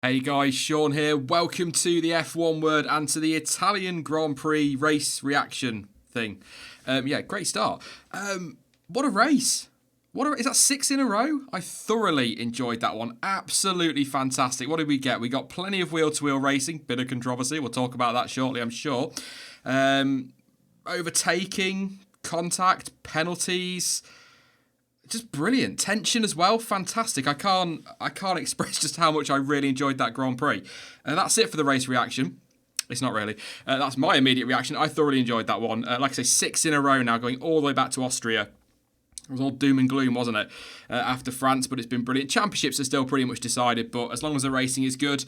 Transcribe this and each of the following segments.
Hey guys, Sean here. Welcome to the F1 Word and to the Italian Grand Prix race reaction thing. Great start. What a race. Is that 6 in a row? I thoroughly enjoyed that one. Absolutely fantastic. What did we get? We got plenty of wheel-to-wheel racing. Bit of controversy. We'll talk about that shortly, I'm sure. Overtaking, contact, penalties. Just brilliant. Tension as well. Fantastic. I can't express just how much I really enjoyed that Grand Prix. And that's it for the race reaction. It's not really. That's my immediate reaction. I thoroughly enjoyed that one. Like I say, 6 in a row now, going all the way back to Austria. It was all doom and gloom, wasn't it, after France, but it's been brilliant. Championships are still pretty much decided, but as long as the racing is good,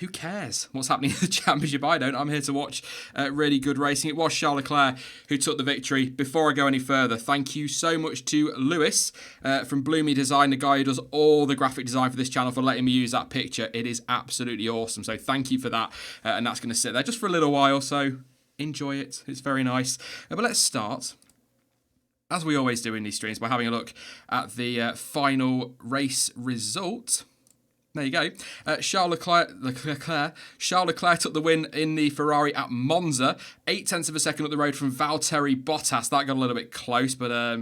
who cares what's happening in the championship? I don't. I'm here to watch really good racing. It was Charles Leclerc who took the victory. Before I go any further, thank you so much to Lewis from Bloomy Design, the guy who does all the graphic design for this channel, for letting me use that picture. It is absolutely awesome. So thank you for that. And that's going to sit there just for a little while, so enjoy it. It's very nice. But let's start, as we always do in these streams, by having a look at the final race result. There you go. Charles Leclerc took the win in the Ferrari at Monza. 0.8 of a second up the road from Valtteri Bottas. That got a little bit close, but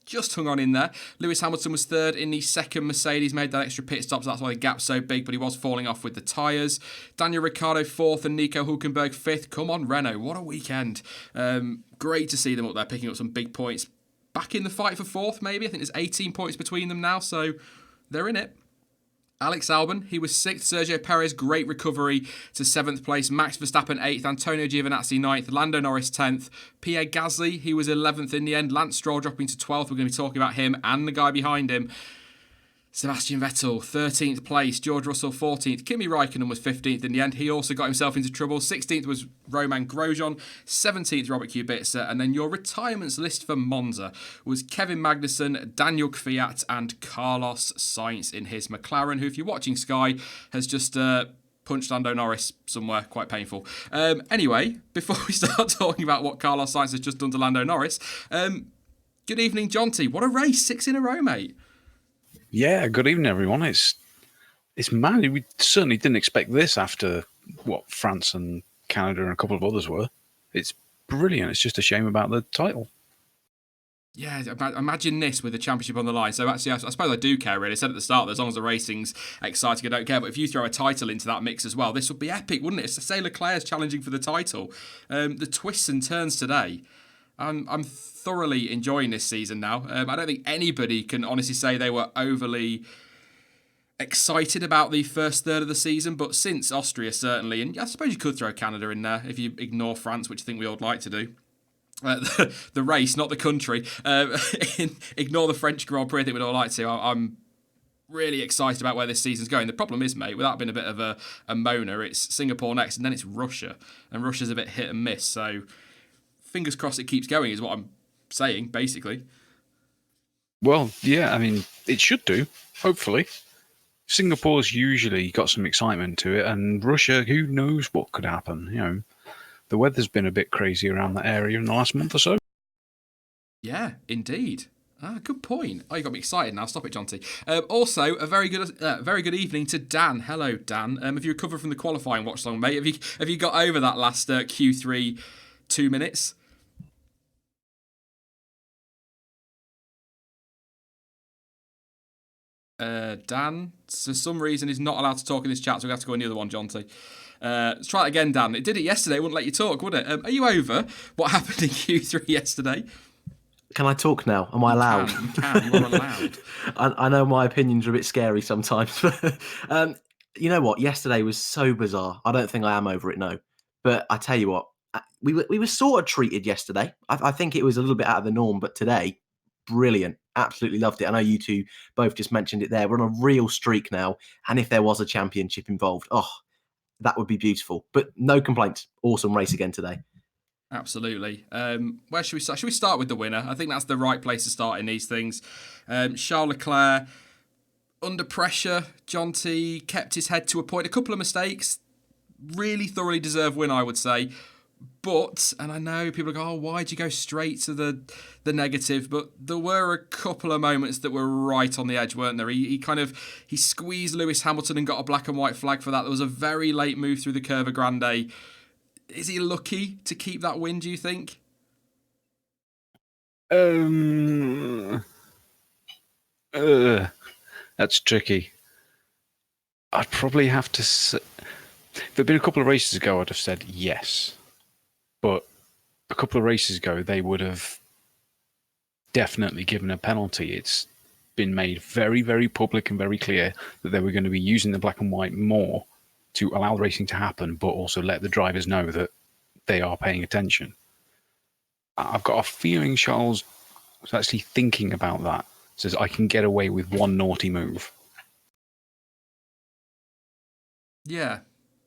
just hung on in there. Lewis Hamilton was third in the second Mercedes, made that extra pit stop, so that's why the gap's so big, but he was falling off with the tyres. Daniel Ricciardo fourth and Nico Hülkenberg fifth. Come on, Renault, what a weekend. Great to see them up there picking up some big points. Back in the fight for fourth, maybe. I think there's 18 points between them now, so they're in it. Alex Albon, he was 6th. Sergio Perez, great recovery to 7th place. Max Verstappen 8th. Antonio Giovinazzi 9th. Lando Norris 10th. Pierre Gasly, he was 11th in the end. Lance Stroll dropping to 12th. We're going to be talking about him and the guy behind him. Sebastian Vettel, 13th place. George Russell, 14th. Kimi Raikkonen was 15th in the end. He also got himself into trouble. 16th was Romain Grosjean. 17th, Robert Kubica. And then your retirements list for Monza was Kevin Magnussen, Daniel Kvyat, and Carlos Sainz in his McLaren, who, if you're watching Sky, has just punched Lando Norris somewhere. Quite painful. Anyway, before we start talking about what Carlos Sainz has just done to Lando Norris, good evening, Jonty. What a race. 6 in a row, mate. Yeah, good evening, everyone. It's mad. We certainly didn't expect this after what France and Canada and a couple of others were. It's brilliant. It's just a shame about the title. Yeah, imagine this with the championship on the line. So actually, I suppose I do care, really. I said at the start that as long as the racing's exciting, I don't care. But if you throw a title into that mix as well, this would be epic, wouldn't it? Say Leclerc's challenging for the title. The twists and turns today. I'm thoroughly enjoying this season now. I don't think anybody can honestly say they were overly excited about the first third of the season, but since Austria, certainly, and I suppose you could throw Canada in there if you ignore France, which I think we all would like to do. The race, not the country. Ignore the French Grand Prix, I think we'd all like to. I'm really excited about where this season's going. The problem is, mate, without being a bit of a moaner, it's Singapore next, and then it's Russia. And Russia's a bit hit and miss, so fingers crossed it keeps going is what I'm saying, basically. Well, yeah, I mean, it should do, hopefully. Singapore's usually got some excitement to it, and Russia, who knows what could happen, you know. The weather's been a bit crazy around that area in the last month or so. Yeah, indeed. Good point. Oh, you got me excited now. Stop it, Jonty. Also, a very good evening to Dan. Hello, Dan. Have you recovered from the qualifying watch long, mate? Have you got over that last Q3 2 minutes? Dan, for some reason, is not allowed to talk in this chat, so we have to go on the other one, Jonty. Let's try it again, Dan. It did it yesterday. It wouldn't let you talk, would it? Are you over what happened in Q3 yesterday? Can I talk now? Am I allowed? You can. You are allowed. I know my opinions are a bit scary sometimes, but you know what? Yesterday was so bizarre. I don't think I am over it, no. But I tell you what, we were sort of treated yesterday. I think it was a little bit out of the norm, but today, brilliant. Absolutely loved it. I know you two both just mentioned it there. We're on a real streak now. And if there was a championship involved, that would be beautiful. But no complaints. Awesome race again today. Absolutely. Where should we start? Should we start with the winner? I think that's the right place to start in these things. Charles Leclerc, under pressure, Jonty kept his head to a point. A couple of mistakes. Really thoroughly deserved win, I would say. But, and I know people go, oh, why'd you go straight to the negative? But there were a couple of moments that were right on the edge, weren't there? He squeezed Lewis Hamilton and got a black and white flag for that. There was a very late move through the Curva Grande. Is he lucky to keep that win, do you think? That's tricky. I'd probably have to say, if there'd been a couple of races ago, I'd have said yes. But a couple of races ago, they would have definitely given a penalty. It's been made very, very public and very clear that they were going to be using the black and white more to allow the racing to happen, but also let the drivers know that they are paying attention. I've got a feeling Charles was actually thinking about that. Says, I can get away with one naughty move. Yeah.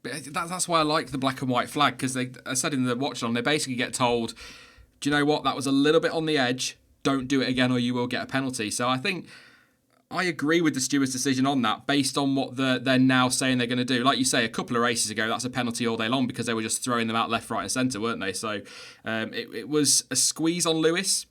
That's why I like the black and white flag, because I said in the watch along, they basically get told, do you know what, that was a little bit on the edge, don't do it again or you will get a penalty. So I think I agree with the steward's decision on that, based on what they're now saying they're going to do. Like you say, a couple of races ago, that's a penalty all day long, because they were just throwing them out left, right and centre, weren't they? So it was a squeeze on Lewis.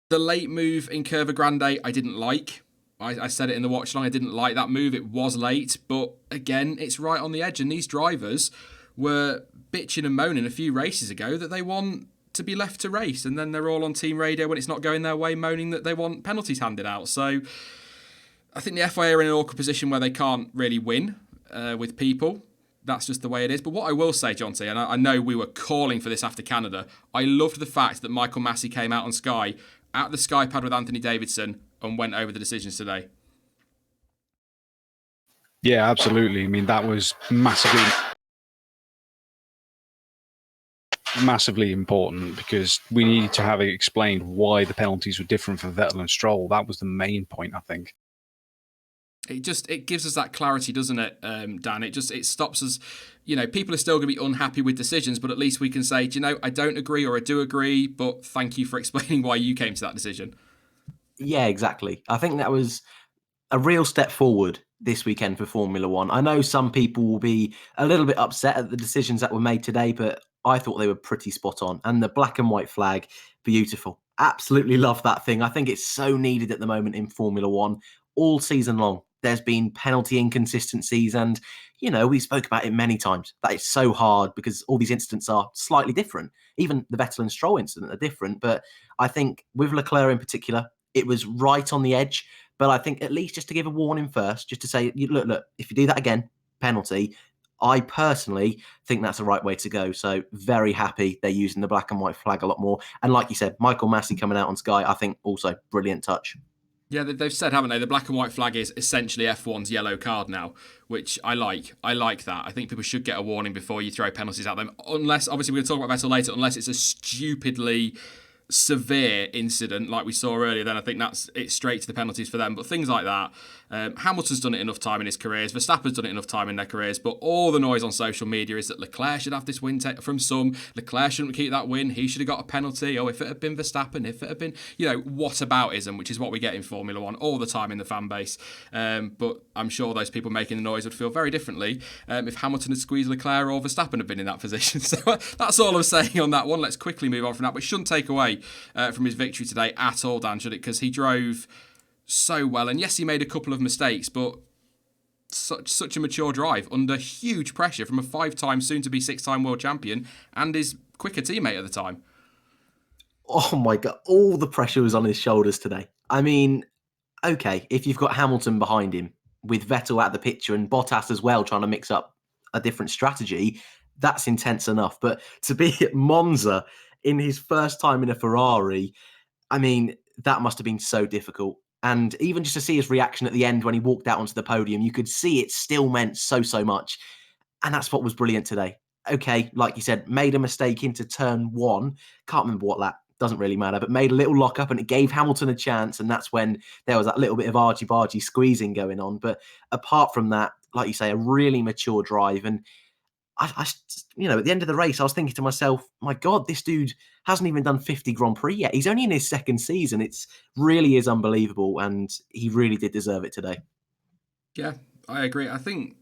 The late move in Curva Grande, I didn't like. I said it in the watch along, I didn't like that move. It was late, but again, it's right on the edge. And these drivers were bitching and moaning a few races ago that they want to be left to race. And then they're all on team radio when it's not going their way, moaning that they want penalties handed out. So I think the FIA are in an awkward position where they can't really win with people. That's just the way it is. But what I will say, Jonty, and I know we were calling for this after Canada, I loved the fact that Michael Massey came out on Sky at the Sky pad with Anthony Davidson and went over the decisions today. Yeah, absolutely. I mean, that was massively important, because we needed to have it explained why the penalties were different for Vettel and Stroll. That was the main point, I think. It gives us that clarity, doesn't it, Dan? It stops us. People are still going to be unhappy with decisions, but at least we can say, I don't agree or I do agree, but thank you for explaining why you came to that decision. Yeah, exactly. I think that was a real step forward this weekend for Formula One. I know some people will be a little bit upset at the decisions that were made today, but I thought they were pretty spot on. And the black and white flag, beautiful. Absolutely love that thing. I think it's so needed at the moment in Formula One all season long. There's been penalty inconsistencies, and, we spoke about it many times. That is so hard because all these incidents are slightly different. Even the Vettel and Stroll incident are different. But I think with Leclerc in particular, it was right on the edge. But I think at least just to give a warning first, just to say, look, if you do that again, penalty. I personally think that's the right way to go. So very happy they're using the black and white flag a lot more. And like you said, Michael Massey coming out on Sky, I think also brilliant touch. Yeah, they've said, haven't they? The black and white flag is essentially F1's yellow card now, which I like. I like that. I think people should get a warning before you throw penalties at them. Unless, obviously, we're going to talk about Vettel later, unless it's a stupidly severe incident like we saw earlier, then I think that's it, straight to the penalties for them. But things like that, Hamilton's done it enough time in his careers, Verstappen's done it enough time in their careers, but all the noise on social media is that Leclerc should have this win from some, Leclerc shouldn't keep that win, he should have got a penalty, if it had been Verstappen, if it had been, whataboutism, which is what we get in Formula One all the time in the fan base. But I'm sure those people making the noise would feel very differently if Hamilton had squeezed Leclerc or Verstappen had been in that position. So that's all I'm saying on that one. Let's quickly move on from that, but shouldn't take away from his victory today at all, Dan, should it? Because he drove so well, and yes, he made a couple of mistakes, but such a mature drive under huge pressure from a 5-time, soon-to-be 6-time world champion and his quicker teammate at the time. Oh my God, all the pressure was on his shoulders today. I mean, okay, if you've got Hamilton behind him, with Vettel out of the picture and Bottas as well trying to mix up a different strategy, that's intense enough. But to be at Monza in his first time in a Ferrari, I mean, that must have been so difficult. And even just to see his reaction at the end when he walked out onto the podium, you could see it still meant so much. And that's what was brilliant today. Okay, like you said, made a mistake into turn one. Can't remember what that, doesn't really matter, but made a little lock-up and it gave Hamilton a chance. And that's when there was that little bit of argy-bargy squeezing going on. But apart from that, like you say, a really mature drive. And I at the end of the race, I was thinking to myself, my God, this dude hasn't even done 50 Grand Prix yet. He's only in his second season. It's really is unbelievable. And he really did deserve it today. Yeah, I agree. I think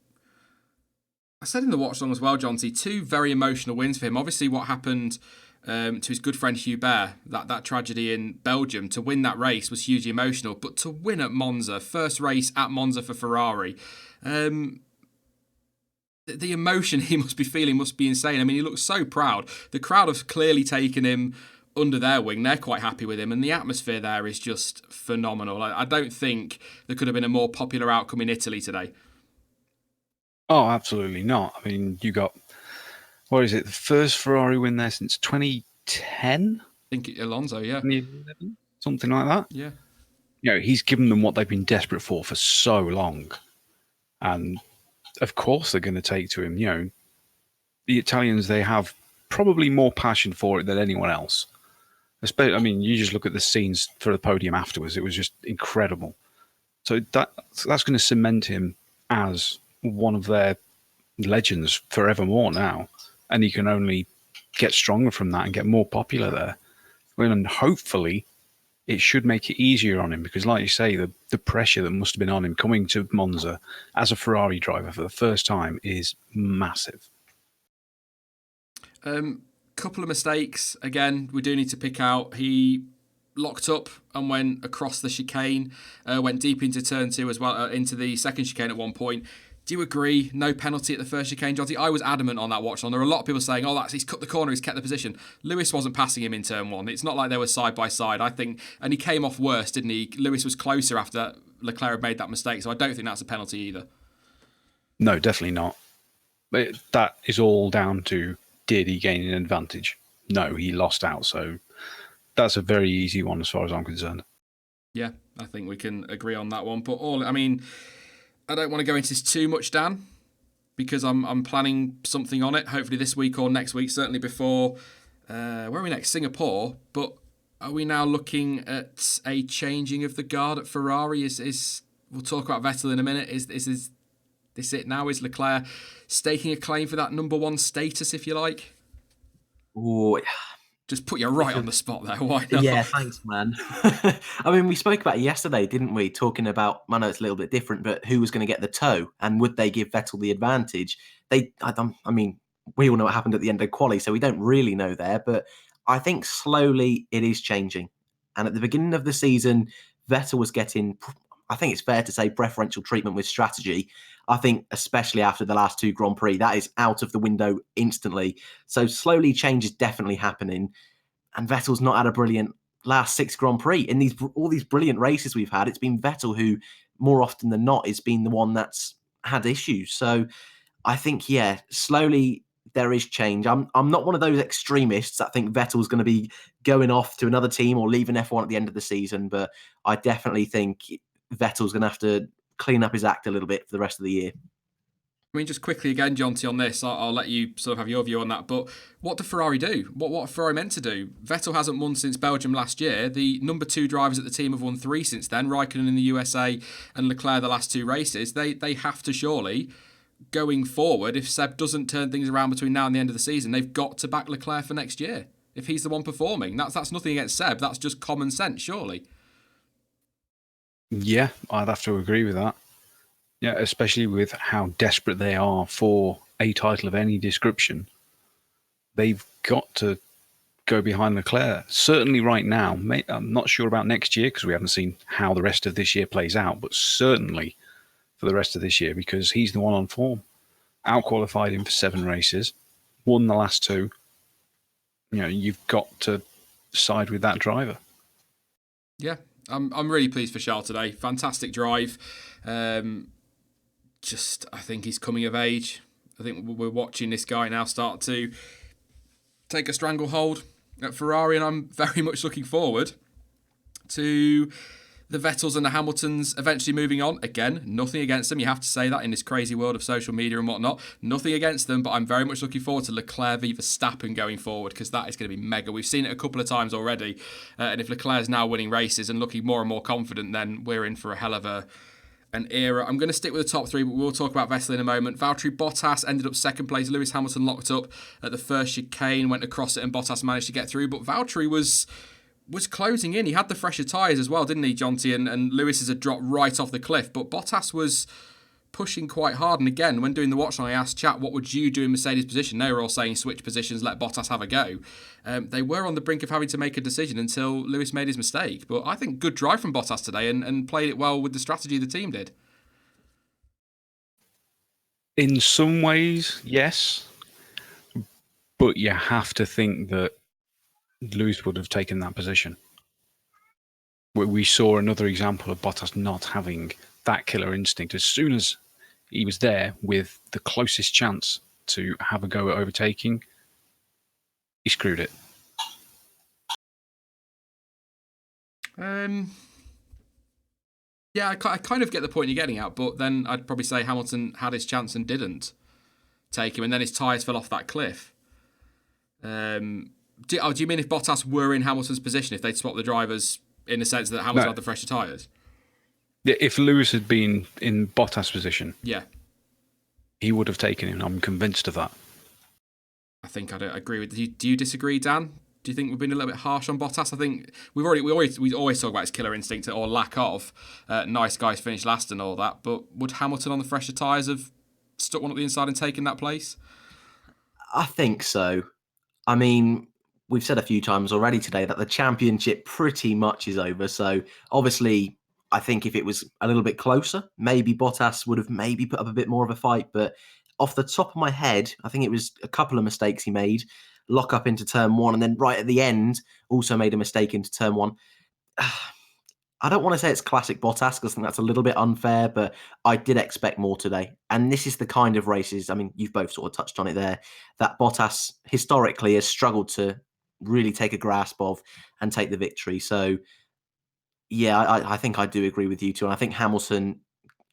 I said in the watch along as well, Jonty, 2 very emotional wins for him. Obviously, what happened to his good friend Hubert, that tragedy in Belgium, to win that race was hugely emotional. But to win at Monza, first race at Monza for Ferrari, the emotion he must be feeling must be insane. I mean, he looks so proud. The crowd have clearly taken him under their wing. They're quite happy with him, and the atmosphere there is just phenomenal. I don't think there could have been a more popular outcome in Italy today. Oh, absolutely not. I mean, you got, what is it, the first Ferrari win there since 2010? I think Alonso, yeah. 2011? Something like that. Yeah. You know, he's given them what they've been desperate for so long. And of course they're going to take to him. You know, the Italians, they have probably more passion for it than anyone else. I mean, you just look at the scenes for the podium afterwards. It was just incredible. So that's going to cement him as one of their legends forevermore now. And he can only get stronger from that and get more popular there. And hopefully it should make it easier on him because, like you say, the pressure that must have been on him coming to Monza as a Ferrari driver for the first time is massive. Couple of mistakes. Again, we do need to pick out. He locked up and went across the chicane, went deep into turn 2 as well, into the second chicane at one point. Do you agree? No penalty at the first chicane, Jonty? I was adamant on that watch. There are a lot of people saying, he's cut the corner, he's kept the position. Lewis wasn't passing him in turn 1. It's not like they were side by side, I think. And he came off worse, didn't he? Lewis was closer after Leclerc had made that mistake, so I don't think that's a penalty either. No, definitely not. But that is all down to, did he gain an advantage? No, he lost out. So that's a very easy one as far as I'm concerned. Yeah, I think we can agree on that one. But I don't want to go into this too much, Dan, because I'm planning something on it, hopefully this week or next week, certainly before, where are we next? Singapore. But are we now looking at a changing of the guard at Ferrari? We'll talk about Vettel in a minute. Is this it now? Is Leclerc staking a claim for that number 1 status, if you like? Oh, just put you right on the spot there. Why not? Yeah, thanks, man. I mean, we spoke about it yesterday, didn't we? Talking about, I know it's a little bit different, but who was going to get the toe and would they give Vettel the advantage? We all know what happened at the end of quali, so we don't really know there, but I think slowly it is changing. And at the beginning of the season, Vettel was getting, I think it's fair to say, preferential treatment with strategy. I think especially after the last 2 Grand Prix, that is out of the window instantly. So slowly change is definitely happening. And Vettel's not had a brilliant last 6 Grand Prix. In all these brilliant races we've had, it's been Vettel who, more often than not, has been the one that's had issues. So I think, yeah, slowly there is change. I'm not one of those extremists that think Vettel's going to be going off to another team or leaving F1 at the end of the season, but I definitely think Vettel's going to have to clean up his act a little bit for the rest of the year. I mean, just quickly again, Jonty, on this, I'll let you sort of have your view on that. But what do Ferrari do? What are Ferrari meant to do? Vettel hasn't won since Belgium last year. The number 2 drivers at the team have won 3 since then. Raikkonen in the USA and Leclerc the last 2 races. They have to surely, going forward, if Seb doesn't turn things around between now and the end of the season, they've got to back Leclerc for next year. If he's the one performing, that's nothing against Seb. That's just common sense, surely. Yeah, I'd have to agree with that. Yeah, especially with how desperate they are for a title of any description. They've got to go behind Leclerc. Certainly right now. I'm not sure about next year because we haven't seen how the rest of this year plays out, but certainly for the rest of this year because he's the one on form. Out-qualified him for 7 races, won the last 2. You know, you've got to side with that driver. Yeah, I'm really pleased for Charles today. Fantastic drive. I think he's coming of age. I think we're watching this guy now start to take a stranglehold at Ferrari, and I'm very much looking forward to the Vettels and the Hamiltons eventually moving on. Again, nothing against them. You have to say that in this crazy world of social media and whatnot. Nothing against them, but I'm very much looking forward to Leclerc v Verstappen going forward because that is going to be mega. We've seen it a couple of times already, and if Leclerc's now winning races and looking more and more confident, then we're in for a hell of an era. I'm going to stick with the top 3, but we'll talk about Vettel in a moment. Valtteri Bottas ended up 2nd place. Lewis Hamilton locked up at the first chicane, went across it, and Bottas managed to get through. But Valtteri was closing in. He had the fresher tyres as well, didn't he, Jonty? And Lewis's had dropped right off the cliff. But Bottas was pushing quite hard. And again, when doing the watch, I asked chat, what would you do in Mercedes' position? They were all saying switch positions, let Bottas have a go. They were on the brink of having to make a decision until Lewis made his mistake. But I think good drive from Bottas today and played it well with the strategy the team did. In some ways, yes. But you have to think that Lewis would have taken that position. We saw another example of Bottas not having that killer instinct. As soon as he was there with the closest chance to have a go at overtaking, he screwed it. Yeah, I kind of get the point you're getting at, but then I'd probably say Hamilton had his chance and didn't take him, and then his tyres fell off that cliff. Do you mean if Bottas were in Hamilton's position, if they'd swapped the drivers in the sense that Hamilton had the fresher tyres? Yeah, if Lewis had been in Bottas' position, yeah, he would have taken him. I'm convinced of that. I think I'd agree with you. Do you disagree, Dan? Do you think we've been a little bit harsh on Bottas? I think we always talk about his killer instinct or lack of. Nice guys finished last and all that, but would Hamilton on the fresher tyres have stuck one up the inside and taken that place? I think so. I mean, we've said a few times already today that the championship pretty much is over. So obviously, I think if it was a little bit closer, maybe Bottas would have maybe put up a bit more of a fight. But off the top of my head, I think it was a couple of mistakes he made. Lock up into turn one, and then right at the end, also made a mistake into turn one. I don't want to say it's classic Bottas because I think that's a little bit unfair, but I did expect more today. And this is the kind of races, I mean, you've both sort of touched on it there, that Bottas historically has struggled to really take a grasp of and take the victory. So, yeah, I think I do agree with you too. And I think Hamilton,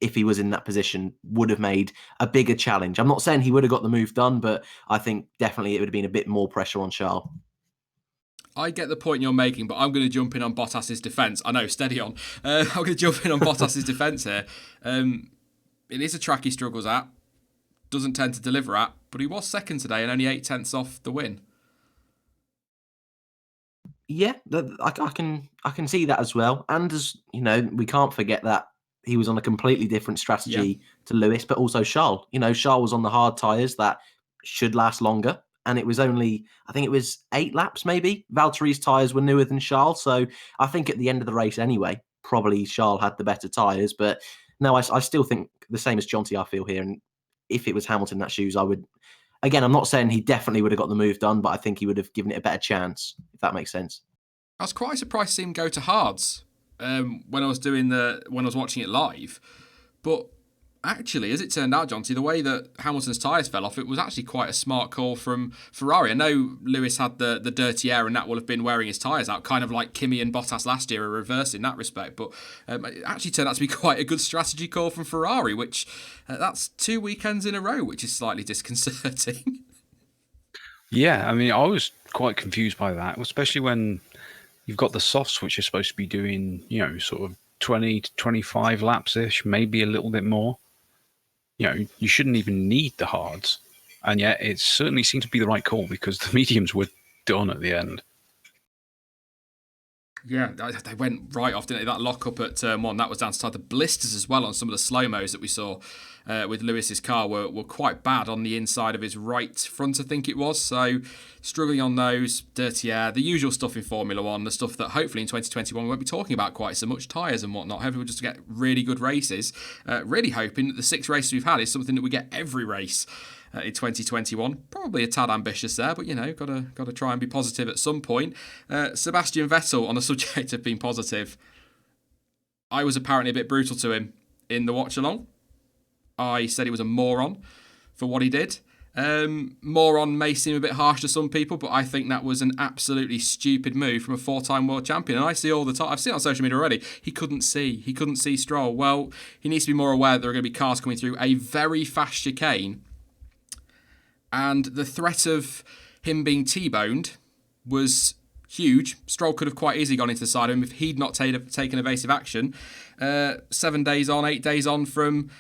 if he was in that position, would have made a bigger challenge. I'm not saying he would have got the move done, but I think definitely it would have been a bit more pressure on Charles. I get the point you're making, but I'm going to jump in on Bottas's defence. I know, steady on. I'm going to jump in on Bottas's defence here. It is a track he struggles at, doesn't tend to deliver at, but he was second today and only 8/10 off the win. Yeah, I can see that as well. And as you know, we can't forget that he was on a completely different strategy to Lewis, but also Charles. You know, Charles was on the hard tyres that should last longer. And it was only, I think it was 8 laps maybe. Valtteri's tyres were newer than Charles. So I think at the end of the race anyway, probably Charles had the better tyres. But no, I still think the same as Jonty, I feel here. And if it was Hamilton in that shoes, I would, again, I'm not saying he definitely would have got the move done, but I think he would have given it a better chance, if that makes sense. I was quite surprised to see him go to hards when I was watching it live. But actually, as it turned out, Jonty, the way that Hamilton's tyres fell off, it was actually quite a smart call from Ferrari. I know Lewis had the dirty air and that will have been wearing his tyres out, kind of like Kimi and Bottas last year, a reverse in that respect. But it actually turned out to be quite a good strategy call from Ferrari, which that's 2 weekends in a row, which is slightly disconcerting. Yeah, I mean, I was quite confused by that, especially when you've got the softs, which are supposed to be doing, sort of 20 to 25 laps-ish, maybe a little bit more. You shouldn't even need the hards. And yet it certainly seemed to be the right call because the mediums were done at the end. Yeah, they went right off, didn't they? That lock-up at turn one, that was down to the blisters as well on some of the slow-mos that we saw with Lewis's car were quite bad on the inside of his right front, I think it was. So struggling on those, dirty air, the usual stuff in Formula One, the stuff that hopefully in 2021 we won't be talking about quite so much, tyres and whatnot. Hopefully we'll just get really good races. Really hoping that the 6 races we've had is something that we get every race in 2021. Probably a tad ambitious there, but got to try and be positive at some point. Sebastian Vettel, on the subject of being positive, I was apparently a bit brutal to him in the watch along. I said he was a moron for what he did. Moron may seem a bit harsh to some people, but I think that was an absolutely stupid move from a 4-time world champion. And I see all the time, I've seen it on social media already, he couldn't see Stroll. Well, he needs to be more aware that there are going to be cars coming through a very fast chicane. And the threat of him being T-boned was huge. Stroll could have quite easily gone into the side of him if he'd not taken evasive action. 7 days on, 8 days on from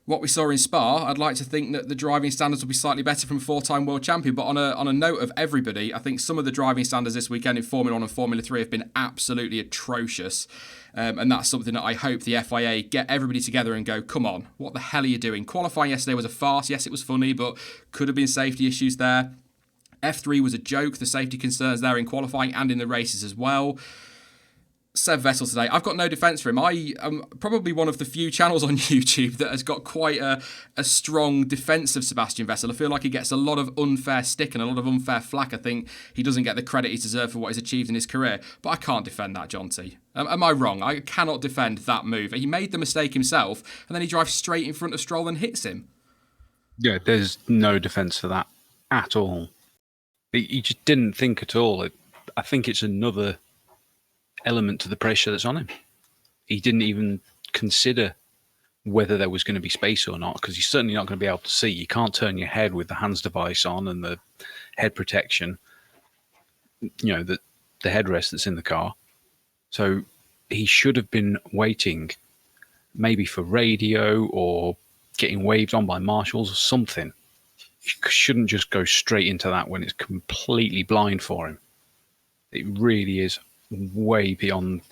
what we saw in Spa, I'd like to think that the driving standards will be slightly better from a four-time world champion. But on a note of everybody, I think some of the driving standards this weekend in Formula 1 and Formula 3 have been absolutely atrocious. And that's something that I hope the FIA get everybody together and go, come on, what the hell are you doing? Qualifying yesterday was a farce. Yes, it was funny, but could have been safety issues there. F3 was a joke. The safety concerns there in qualifying and in the races as well. Seb Vettel today, I've got no defence for him. I am probably one of the few channels on YouTube that has got quite a strong defence of Sebastian Vettel. I feel like he gets a lot of unfair stick and a lot of unfair flack. I think he doesn't get the credit he deserves for what he's achieved in his career. But I can't defend that, Jonty. Am I wrong? I cannot defend that move. He made the mistake himself, and then he drives straight in front of Stroll and hits him. Yeah, there's no defence for that at all. He just didn't think at all. I think it's another element to the pressure that's on him. He didn't even consider whether there was going to be space or not, because you're certainly not going to be able to see. You can't turn your head with the hands device on and the head protection, the headrest that's in the car. So he should have been waiting maybe for radio or getting waved on by marshals or something. You shouldn't just go straight into that when it's completely blind for him. It really is way beyond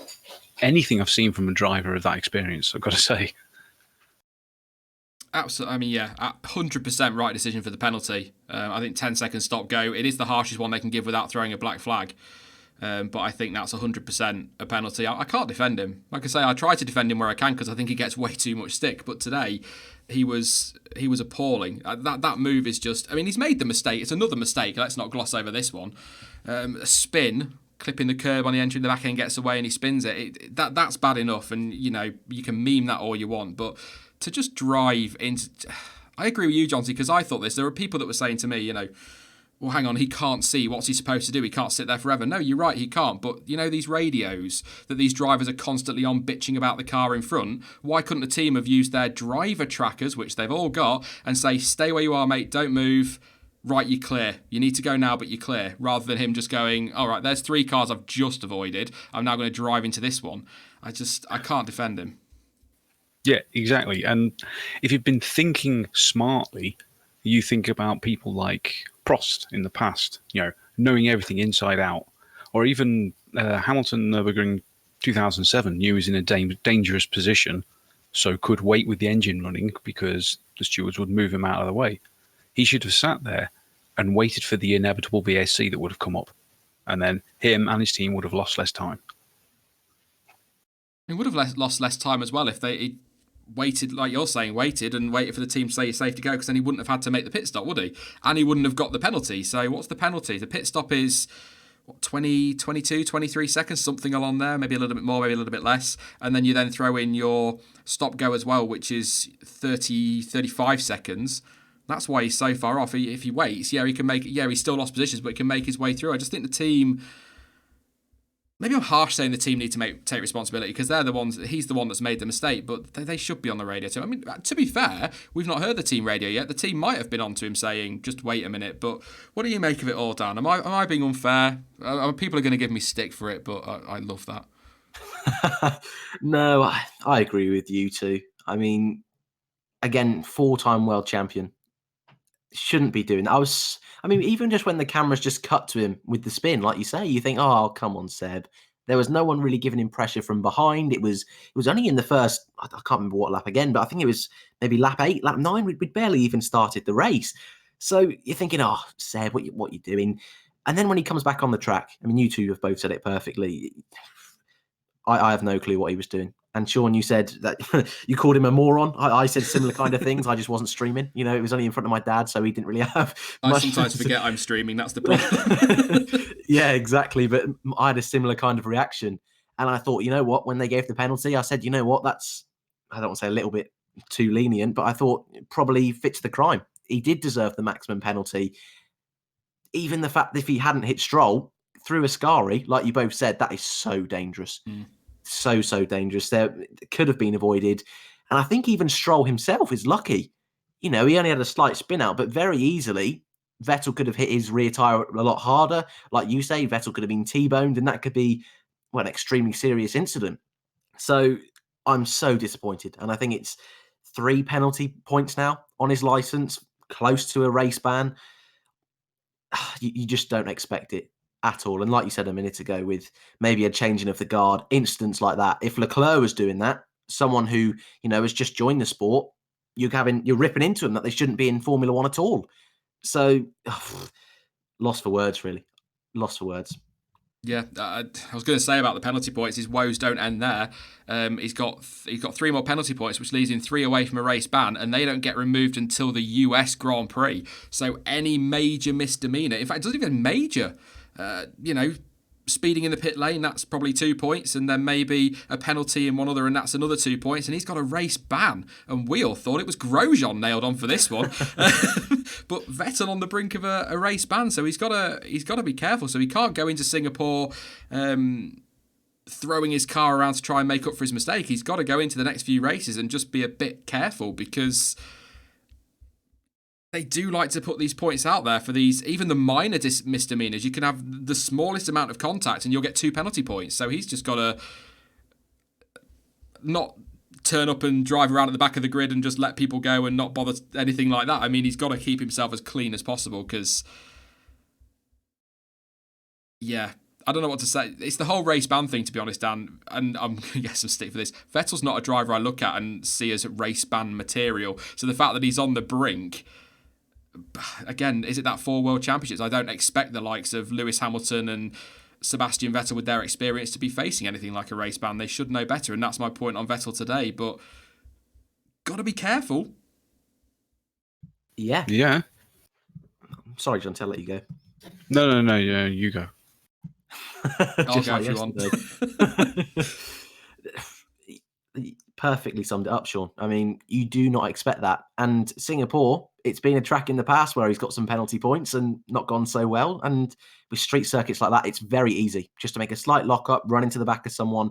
anything I've seen from a driver of that experience, I've got to say. Absolutely. I mean, yeah, 100% right decision for the penalty. I think 10-second stop go. It is the harshest one they can give without throwing a black flag. But I think that's 100% a penalty. I can't defend him. Like I say, I try to defend him where I can because I think he gets way too much stick. But today, he was appalling. That move is just... I mean, he's made the mistake. It's another mistake. Let's not gloss over this one. A spin, clipping the curb on the entry, the back end gets away and he spins it. That's bad enough. And, you can meme that all you want. But to just drive into... I agree with you, Jonty, because I thought this. There were people that were saying to me, well, hang on, he can't see. What's he supposed to do? He can't sit there forever. No, you're right, he can't. But, these radios that these drivers are constantly on bitching about the car in front, why couldn't the team have used their driver trackers, which they've all got, and say, stay where you are, mate, don't move. Right, you're clear. You need to go now, but you're clear. Rather than him just going, all right, there's 3 cars I've just avoided. I'm now going to drive into this one. I can't defend him. Yeah, exactly. And if you've been thinking smartly, you think about people like Prost in the past, knowing everything inside out, or even Hamilton Nürburgring 2007 knew he was in a dangerous position, so could wait with the engine running because the stewards would move him out of the way. He should have sat there and waited for the inevitable VSC that would have come up, and then him and his team would have lost less time. He would have lost less time as well if he waited, like you're saying, waited for the team to say you're safe to go, because then he wouldn't have had to make the pit stop, would he? And he wouldn't have got the penalty. So what's the penalty? The pit stop is 20, 22, 23 seconds, something along there, maybe a little bit more, maybe a little bit less. And then you then throw in your stop go as well, which is 30, 35 seconds. That's why he's so far off. If he waits, he can make... Yeah, he's still lost positions, but he can make his way through. I just think the team... Maybe I'm harsh saying the team need to take responsibility because they're the ones... He's the one that's made the mistake, but they should be on the radio too. I mean, to be fair, we've not heard the team radio yet. The team might have been on to him saying, just wait a minute. But what do you make of it all, Dan? Am I being unfair? People are going to give me stick for it, but I love that. No, I agree with you too. I mean, again, 4-time world champion. Shouldn't be doing that. Even just when the cameras just cut to him with the spin, like you say, you think, oh, come on, Seb. There was no one really giving him pressure from behind. It was only in the first, I can't remember what lap again, but I think it was maybe lap 8, lap 9. We'd barely even started the race. So you're thinking, oh, Seb, what you doing? And then when he comes back on the track, you two have both said it perfectly. I have no clue what he was doing. And Sean, you said that you called him a moron. I said similar kind of things. I just wasn't streaming. It was only in front of my dad, so he didn't really have much. I sometimes forget I'm streaming. That's the problem. Yeah, exactly. But I had a similar kind of reaction. And I thought, when they gave the penalty, I said, that's, I don't want to say a little bit too lenient, but I thought it probably fits the crime. He did deserve the maximum penalty. Even the fact that if he hadn't hit Stroll through Ascari, like you both said, that is so dangerous. So dangerous. There could have been avoided. And I think even Stroll himself is lucky. He only had a slight spin out, but very easily Vettel could have hit his rear tyre a lot harder. Like you say, Vettel could have been T-boned, and that could be an extremely serious incident. So I'm so disappointed. And I think it's 3 penalty points now on his licence, close to a race ban. You just don't expect it at all. And like you said a minute ago, with maybe a changing of the guard, instance like that, if Leclerc was doing that, someone who, has just joined the sport, you're ripping into them that they shouldn't be in Formula One at all. So, lost for words, really. Lost for words. Yeah, I was going to say about the penalty points, his woes don't end there. He's got 3 more penalty points, which leaves him 3 away from a race ban, and they don't get removed until the US Grand Prix. So any major misdemeanor, in fact, it doesn't even major, speeding in the pit lane, that's probably 2 points, and then maybe a penalty in one other, and that's another 2 points, and he's got a race ban. And we all thought it was Grosjean nailed on for this one. But Vettel on the brink of a race ban, so he's got to be careful. So he can't go into Singapore throwing his car around to try and make up for his mistake. He's got to go into the next few races and just be a bit careful, because they do like to put these points out there for these, even the minor misdemeanors. You can have the smallest amount of contact and you'll get 2 penalty points. So he's just got to not turn up and drive around at the back of the grid and just let people go and not bother anything like that. I mean, he's got to keep himself as clean as possible, because, yeah, I don't know what to say. It's the whole race ban thing, to be honest, Dan, and I'm going to get some stick for this. Vettel's not a driver I look at and see as race ban material. So the fact that he's on the brink, again, is it that 4 World Championships? I don't expect the likes of Lewis Hamilton and Sebastian Vettel, with their experience, to be facing anything like a race ban. They should know better, and that's my point on Vettel today. But got to be careful. Yeah. Yeah. Sorry, John, I'll let you go. No, yeah, you go. I'll go if you want. Perfectly summed it up, Sean. I mean, you do not expect that. And Singapore, it's been a track in the past where he's got some penalty points and not gone so well. And with street circuits like that, it's very easy just to make a slight lock up, run into the back of someone.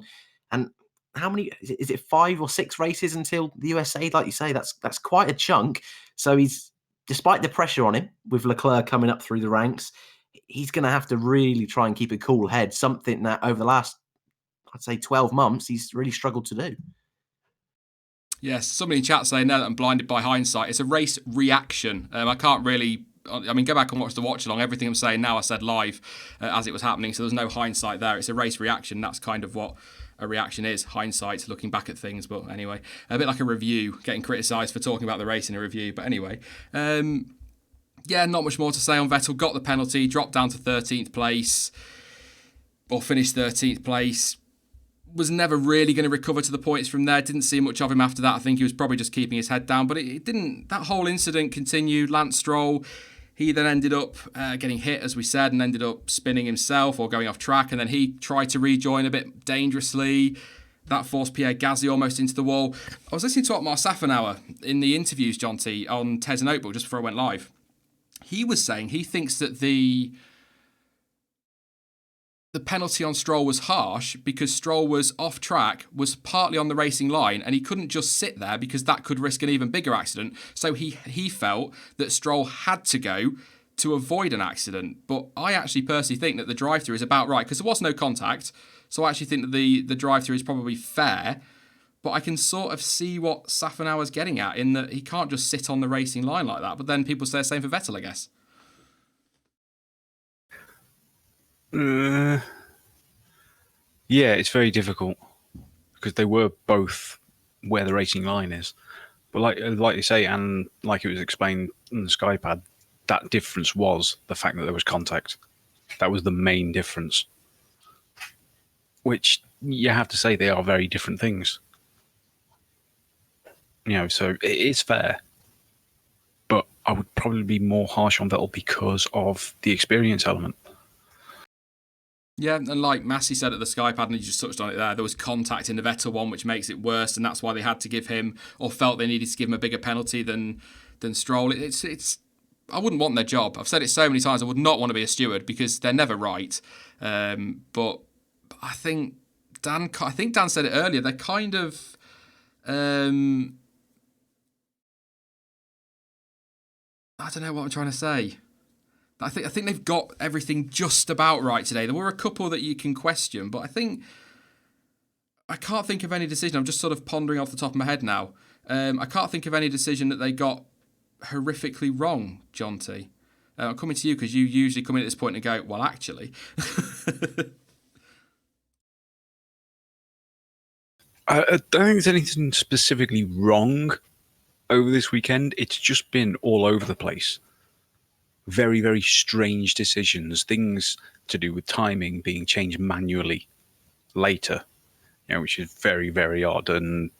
And how many, is it 5 or 6 races until the USA? Like you say, that's quite a chunk. So he's, despite the pressure on him with Leclerc coming up through the ranks, he's going to have to really try and keep a cool head, something that over the last, I'd say 12 months, he's really struggled to do. Yes, somebody in chat saying, no, that I'm blinded by hindsight. It's a race reaction. I can't really, go back and watch the watch along. Everything I'm saying now I said live as it was happening, so there's no hindsight there. It's a race reaction. That's kind of what a reaction is. Hindsight, looking back at things. But anyway, a bit like a review, getting criticised for talking about the race in a review. But anyway, yeah, not much more to say on Vettel. Got the penalty, dropped down to 13th place, or finished 13th place. Was never really going to recover to the points from there. Didn't see much of him after that. I think he was probably just keeping his head down. But it didn't. That whole incident continued. Lance Stroll, he then ended up getting hit, as we said, and ended up spinning himself or going off track. And then he tried to rejoin a bit dangerously. That forced Pierre Gasly almost into the wall. I was listening to Otmar Safnauer in the interviews, Jonty, on Tez and Oatball just before I went live. He was saying he thinks that the penalty on Stroll was harsh because Stroll was off track, was partly on the racing line, and he couldn't just sit there because that could risk an even bigger accident. So he felt that Stroll had to go to avoid an accident. But I actually personally think that the drive-through is about right, because there was no contact. So I actually think that the drive-through is probably fair. But I can sort of see what Safnauer's getting at, in that he can't just sit on the racing line like that. But then people say the same for Vettel, I guess. Yeah, it's very difficult because they were both where the racing line is. But like you say, and like it was explained in the Skypad, that difference was the fact that there was contact. That was the main difference. Which you have to say they are very different things. So it's fair. But I would probably be more harsh on Vettel because of the experience element. Yeah, and like Massey said at the Skypad, and he just touched on it there was contact in the Vettel one, which makes it worse, and that's why they had to give him, or felt they needed to give him, a bigger penalty than Stroll. It's I wouldn't want their job. I've said it so many times. I would not want to be a steward because they're never right. But I think Dan said it earlier. They're kind of I don't know what I'm trying to say. I think they've got everything just about right today. There were a couple that you can question, but I can't think of any decision. I'm just sort of pondering off the top of my head now. I can't think of any decision that they got horrifically wrong, Jonty. I'm coming to you because you usually come in at this point and go, well, actually. I don't think there's anything specifically wrong over this weekend. It's just been all over the place. Very, very strange decisions, things to do with timing being changed manually later, which is very, very odd, and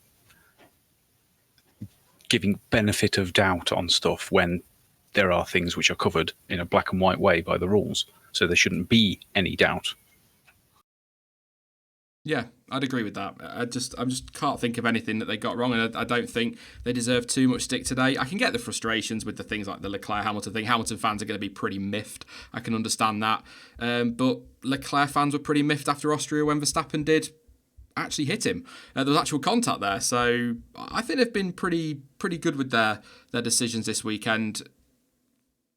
giving benefit of doubt on stuff when there are things which are covered in a black and white way by the rules, so there shouldn't be any doubt. Yeah, I'd agree with that. I just can't think of anything that they got wrong, and I don't think they deserve too much stick today. I can get the frustrations with the things like the Leclerc-Hamilton thing. Hamilton fans are going to be pretty miffed. I can understand that. But Leclerc fans were pretty miffed after Austria when Verstappen did actually hit him. There was actual contact there. So I think they've been pretty good with their decisions this weekend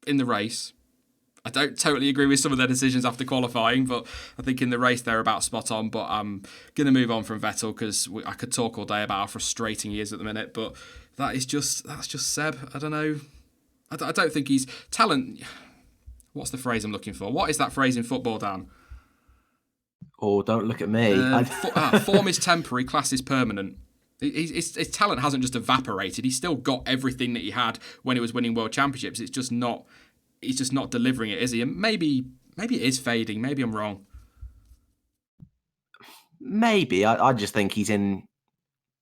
in the race. I don't totally agree with some of their decisions after qualifying, but I think in the race they're about spot on. But I'm going to move on from Vettel because I could talk all day about how frustrating he is at the minute. But that's just Seb. I don't know. I don't think he's talent. What's the phrase I'm looking for? What is that phrase in football, Dan? Oh, don't look at me. Form is temporary, class is permanent. His talent hasn't just evaporated. He's still got everything that he had when he was winning world championships. It's just not. He's just not delivering it, is he? And maybe it is fading. Maybe I'm wrong. Maybe. I just think he's in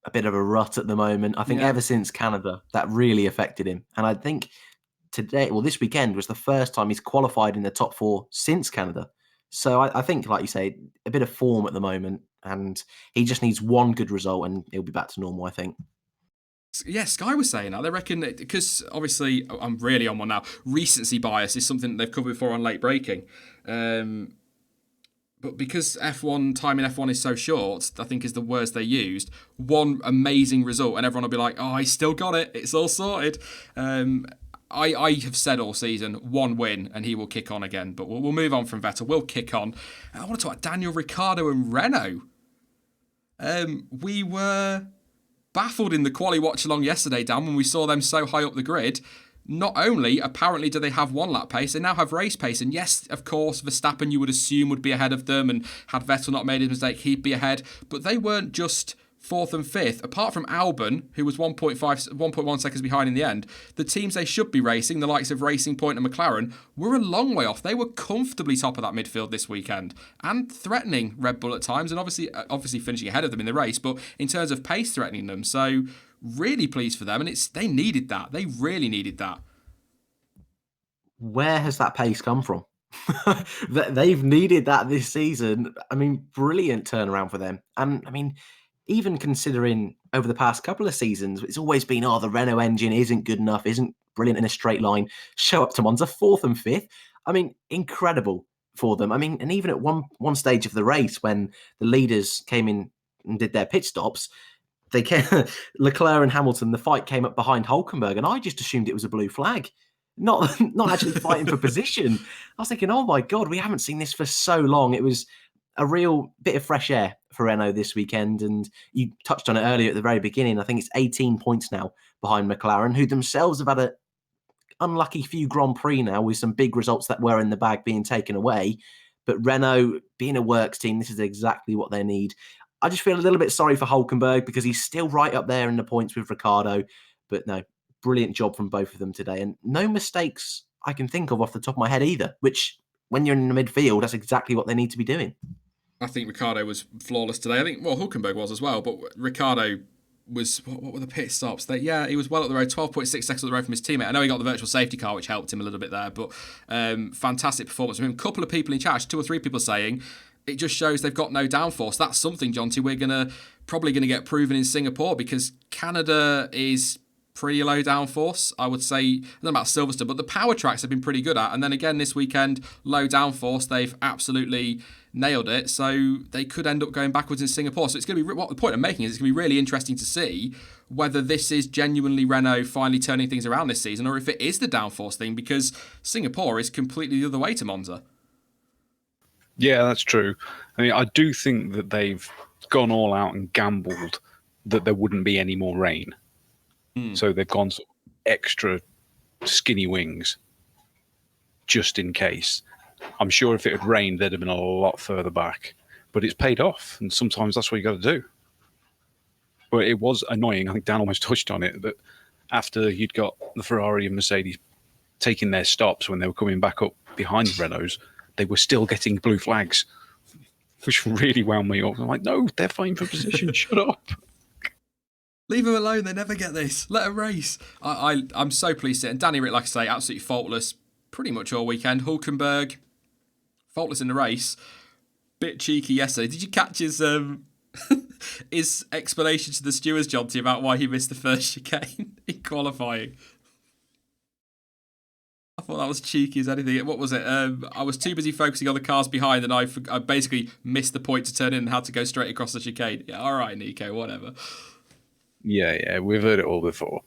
a bit of a rut at the moment. I think ever since Canada, that really affected him. And I think this weekend was the first time he's qualified in the top 4 since Canada. So I think, like you say, a bit of form at the moment. And he just needs one good result and he'll be back to normal, I think. Yeah, Sky was saying that. They reckon, because obviously I'm really on one now, recency bias is something that they've covered before on late breaking. But because time in F1 is so short, I think is the words they used, one amazing result and everyone will be like, oh, he's still got it. It's all sorted. I have said all season, one win and he will kick on again. But we'll move on from Vettel. We'll kick on. I want to talk about Daniel Ricciardo and Renault. We were baffled in the quali watch along yesterday, Dan, when we saw them so high up the grid. Not only, apparently, do they have one lap pace, they now have race pace. And yes, of course, Verstappen, you would assume, would be ahead of them. And had Vettel not made his mistake, he'd be ahead. But they weren't just 4th and 5th. Apart from Albon, who was 1.1 seconds behind in the end, the teams they should be racing, the likes of Racing Point and McLaren, were a long way off. They were comfortably top of that midfield this weekend and threatening Red Bull at times and obviously finishing ahead of them in the race, but in terms of pace threatening them. So really pleased for them, and they needed that. They really needed that. Where has that pace come from? They've needed that this season. I mean, brilliant turnaround for them. And I mean, even considering over the past couple of seasons, it's always been, the Renault engine isn't good enough, isn't brilliant in a straight line. Show up to Monza, 4th and 5th. I mean, incredible for them. I mean, and even at one stage of the race when the leaders came in and did their pit stops, Leclerc and Hamilton, the fight came up behind Hülkenberg, and I just assumed it was a blue flag. Not actually fighting for position. I was thinking, oh my God, we haven't seen this for so long. It was a real bit of fresh air for Renault this weekend. And you touched on it earlier at the very beginning. I think it's 18 points now behind McLaren, who themselves have had an unlucky few Grand Prix now with some big results that were in the bag being taken away. But Renault, being a works team, this is exactly what they need. I just feel a little bit sorry for Hülkenberg because he's still right up there in the points with Ricciardo. But no, brilliant job from both of them today. And no mistakes I can think of off the top of my head either, which when you're in the midfield, that's exactly what they need to be doing. I think Ricciardo was flawless today. I think, Hülkenberg was as well, but Ricciardo was, what were the pit stops? He was well up the road, 12.6 seconds up the road from his teammate. I know he got the virtual safety car, which helped him a little bit there, but fantastic performance from him. A couple of people in chat, 2 or 3 people saying, it just shows they've got no downforce. That's something, Jonty, we're probably going to get proven in Singapore, because Canada is pretty low downforce. I would say, I don't know about Silverstone, but the power tracks have been pretty good at. And then again, this weekend, low downforce, they've absolutely nailed it. So they could end up going backwards in Singapore. So it's going to be, what the point I'm making is it's going to be really interesting to see whether this is genuinely Renault finally turning things around this season, or if it is the downforce thing, because Singapore is completely the other way to Monza. Yeah, that's true. I mean, I do think that they've gone all out and gambled that there wouldn't be any more rain. So they've gone sort of extra skinny wings just in case. I'm sure if it had rained, they'd have been a lot further back. But it's paid off, and sometimes that's what you got to do. But it was annoying. I think Dan almost touched on it, that after you'd got the Ferrari and Mercedes taking their stops when they were coming back up behind the Renaults, they were still getting blue flags, which really wound me up. I'm like, no, they're fighting for position. Shut up. Leave them alone. They never get this. Let them race. I'm so pleased. And Danny Rick, like I say, absolutely faultless pretty much all weekend. Hulkenberg, faultless in the race. Bit cheeky yesterday. Did you catch his his explanation to the stewards, Jonty, about why he missed the first chicane in qualifying? I thought that was cheeky as anything. What was it? I was too busy focusing on the cars behind, and I basically missed the point to turn in and had to go straight across the chicane. Yeah, all right, Nico, whatever. Yeah, we've heard it all before.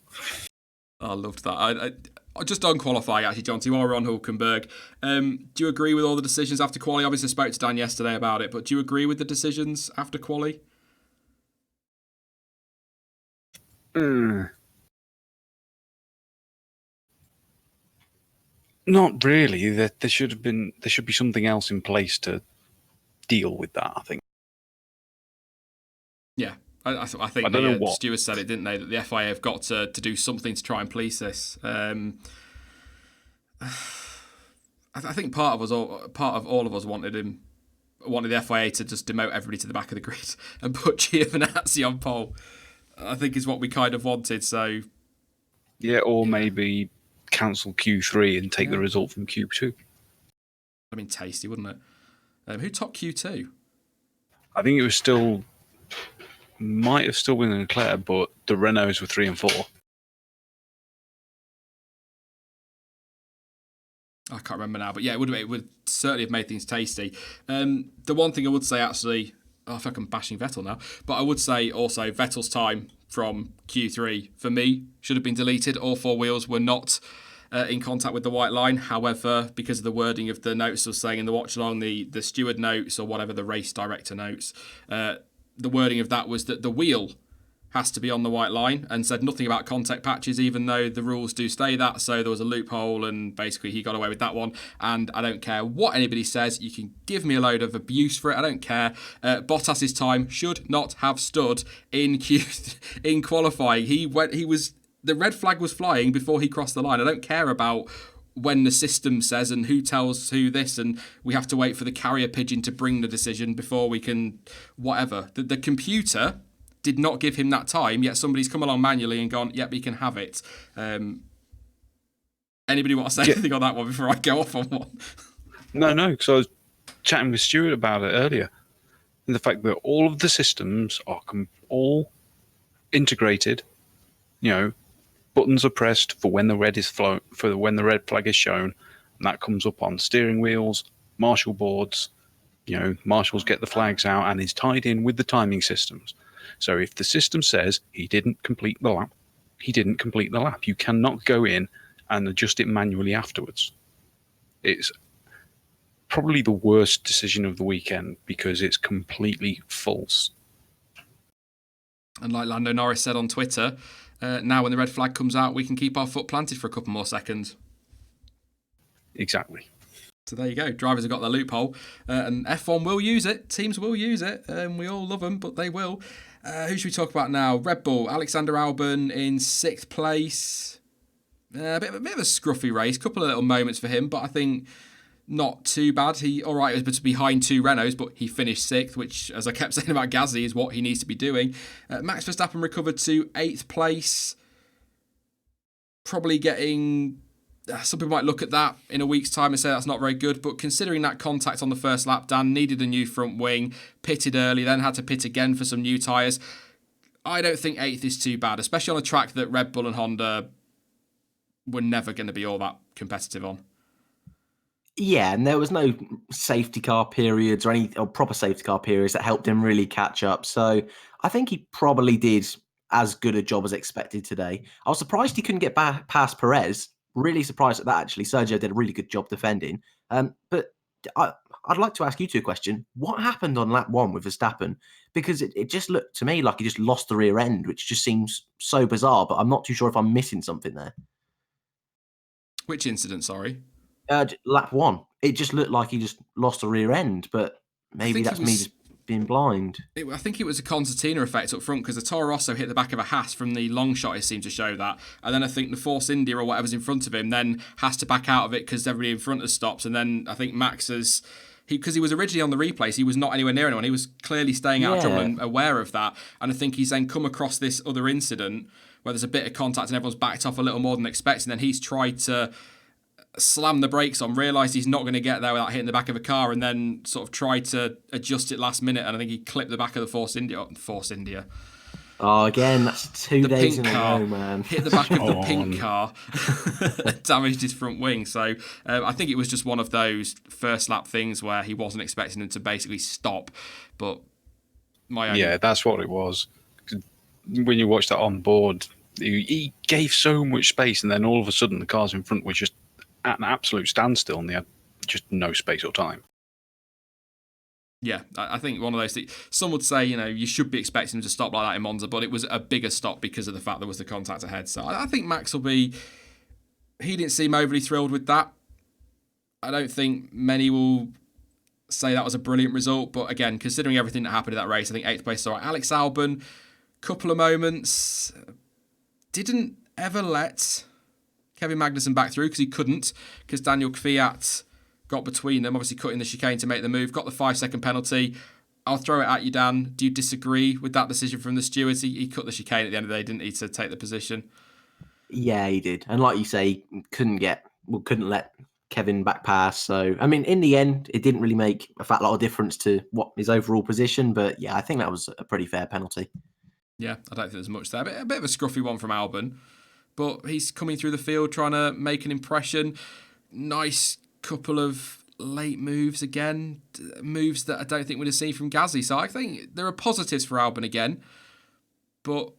I loved that. I just on qualifying, actually, Jonty, while we're on Hulkenberg, do you agree with all the decisions after quali? Obviously, I spoke to Dan yesterday about it, but do you agree with the decisions after quali? Not really. There should be something else in place to deal with that, I think. Yeah. I think the stewards said it, didn't they? That the FIA have got to do something to try and police this. I think part of all of us wanted the FIA to just demote everybody to the back of the grid and put Giovinazzi on pole. I think is what we kind of wanted. So yeah, or maybe cancel Q3 and take the result from Q2. I mean, tasty, wouldn't it? Who topped Q2? I think it was still. Might have still been Leclerc, but the Renaults were 3 and 4. I can't remember now, but yeah, it would certainly have made things tasty. The one thing I would say, actually, I feel like I'm bashing Vettel now, but I would say also Vettel's time from Q3 for me should have been deleted. All 4 wheels were not in contact with the white line. However, because of the wording of the notes, was saying in the watch along, the steward notes or whatever, the race director notes. The wording of that was that the wheel has to be on the white line, and said nothing about contact patches, even though the rules do say that. So there was a loophole, and basically he got away with that one. And I don't care what anybody says. You can give me a load of abuse for it. I don't care. Bottas's time should not have stood in qualifying. The red flag was flying before he crossed the line. I don't care about when the system says and who tells who this, and we have to wait for the carrier pigeon to bring the decision before we can whatever. The computer did not give him that time, yet somebody's come along manually and gone, yep, he can have it. Anybody want to say anything on that one before I go off on one? No, because I was chatting with Stuart about it earlier. And the fact that all of the systems are all integrated, buttons are pressed for when the red when the red flag is shown, and that comes up on steering wheels, marshal boards. Marshals get the flags out and is tied in with the timing systems. So if the system says he didn't complete the lap, he didn't complete the lap. You cannot go in and adjust it manually afterwards. It's probably the worst decision of the weekend because it's completely false. And like Lando Norris said on Twitter, now when the red flag comes out, we can keep our foot planted for a couple more seconds. Exactly. So there you go. Drivers have got their loophole, and F1 will use it. Teams will use it, and we all love them, but they will. Who should we talk about now? Red Bull, Alexander Albon in 6th place. A bit of a scruffy race. Couple of little moments for him, but I think not too bad. He was behind 2 Renaults, but he finished 6th, which, as I kept saying about Gasly, is what he needs to be doing. Max Verstappen recovered to 8th place. Probably getting... some people might look at that in a week's time and say that's not very good, but considering that contact on the first lap, Dan needed a new front wing, pitted early, then had to pit again for some new tyres. I don't think 8th is too bad, especially on a track that Red Bull and Honda were never going to be all that competitive on. Yeah, and there was no safety car periods or proper safety car periods that helped him really catch up. So I think he probably did as good a job as expected today. I was surprised he couldn't get past Perez. Really surprised at that, actually. Sergio did a really good job defending. But I'd like to ask you two a question. What happened on lap 1 with Verstappen? Because it just looked to me like he just lost the rear end, which just seems so bizarre, but I'm not too sure if I'm missing something there. Which incident, sorry? Lap 1. It just looked like he just lost the rear end, but maybe that's me just being blind. I think it was a concertina effect up front because the Toro Rosso hit the back of a Haas from the long shot. It seemed to show that, and then I think the Force India or whatever's in front of him then has to back out of it because everybody in front has stopped, and then I think Max has. Because he was originally on the replays, he was not anywhere near anyone. He was clearly staying out of trouble and aware of that. And I think he's then come across this other incident where there's a bit of contact and everyone's backed off a little more than expected. And then he's tried to slam the brakes on, realised he's not going to get there without hitting the back of a car, and then sort of tried to adjust it last minute. And I think he clipped the back of the Force India. Oh, again, that's 2 days in a row, man. Hit the back of the pink car, damaged his front wing. So I think it was just one of those first lap things where he wasn't expecting him to basically stop. But yeah, that's what it was. When you watch that on board, he gave so much space, and then all of a sudden the cars in front were just at an absolute standstill, and they had just no space or time. Yeah, I think one of those things. Some would say, you should be expecting him to stop like that in Monza, but it was a bigger stop because of the fact there was the contact ahead. So I think Max will be. He didn't seem overly thrilled with that. I don't think many will say that was a brilliant result, but again, considering everything that happened in that race, I think 8th place is all right. Alex Albon, couple of moments, didn't ever let Kevin Magnussen back through because he couldn't, because Daniel Kvyat got between them, obviously cutting the chicane to make the move, got the 5-second penalty. I'll throw it at you, Dan. Do you disagree with that decision from the stewards? He cut the chicane at the end of the day, didn't he, to take the position? Yeah, he did. And like you say, couldn't let Kevin back pass. So, I mean, in the end, it didn't really make a fat lot of difference to what his overall position. But yeah, I think that was a pretty fair penalty. Yeah, I don't think there's much there. But a bit of a scruffy one from Albon. But he's coming through the field trying to make an impression. Nice couple of late moves again, moves that I don't think we'd have seen from Gasly. So I think there are positives for Albon again, but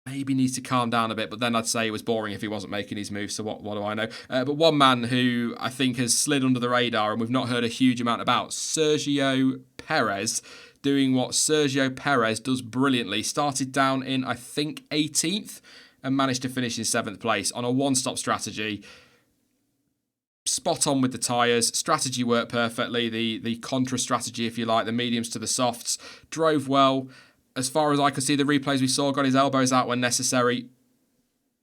maybe needs to calm down a bit. But then I'd say it was boring if he wasn't making his moves. So what do I know? But one man who I think has slid under the radar and we've not heard a huge amount about, Sergio Perez, doing what Sergio Perez does brilliantly. Started down in, I think, 18th and managed to finish in 7th place on a one-stop strategy. Spot on with the tyres. Strategy worked perfectly. The contra strategy, if you like, the mediums to the softs. Drove well. As far as I could see, the replays we saw, got his elbows out when necessary.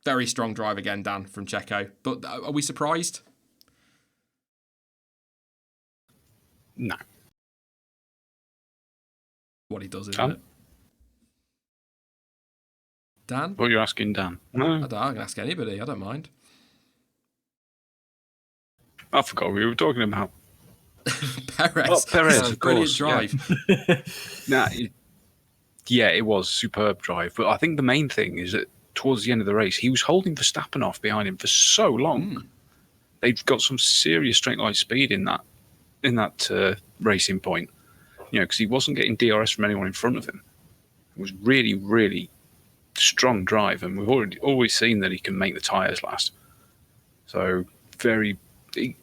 Very strong drive again, Dan, from Checo. But are we surprised? No. What he does, isn't it? Dan? What you're asking, Dan? No. I can ask anybody. I don't mind. I forgot what we were talking about. Perez. Oh, Perez, of brilliant course. Drive. Yeah, it was superb drive. But I think the main thing is that towards the end of the race, he was holding Verstappen off behind him for so long. They've got some serious straight line speed in that racing point. Because he wasn't getting DRS from anyone in front of him. It was really, really strong drive, and we've always seen that he can make the tyres last. So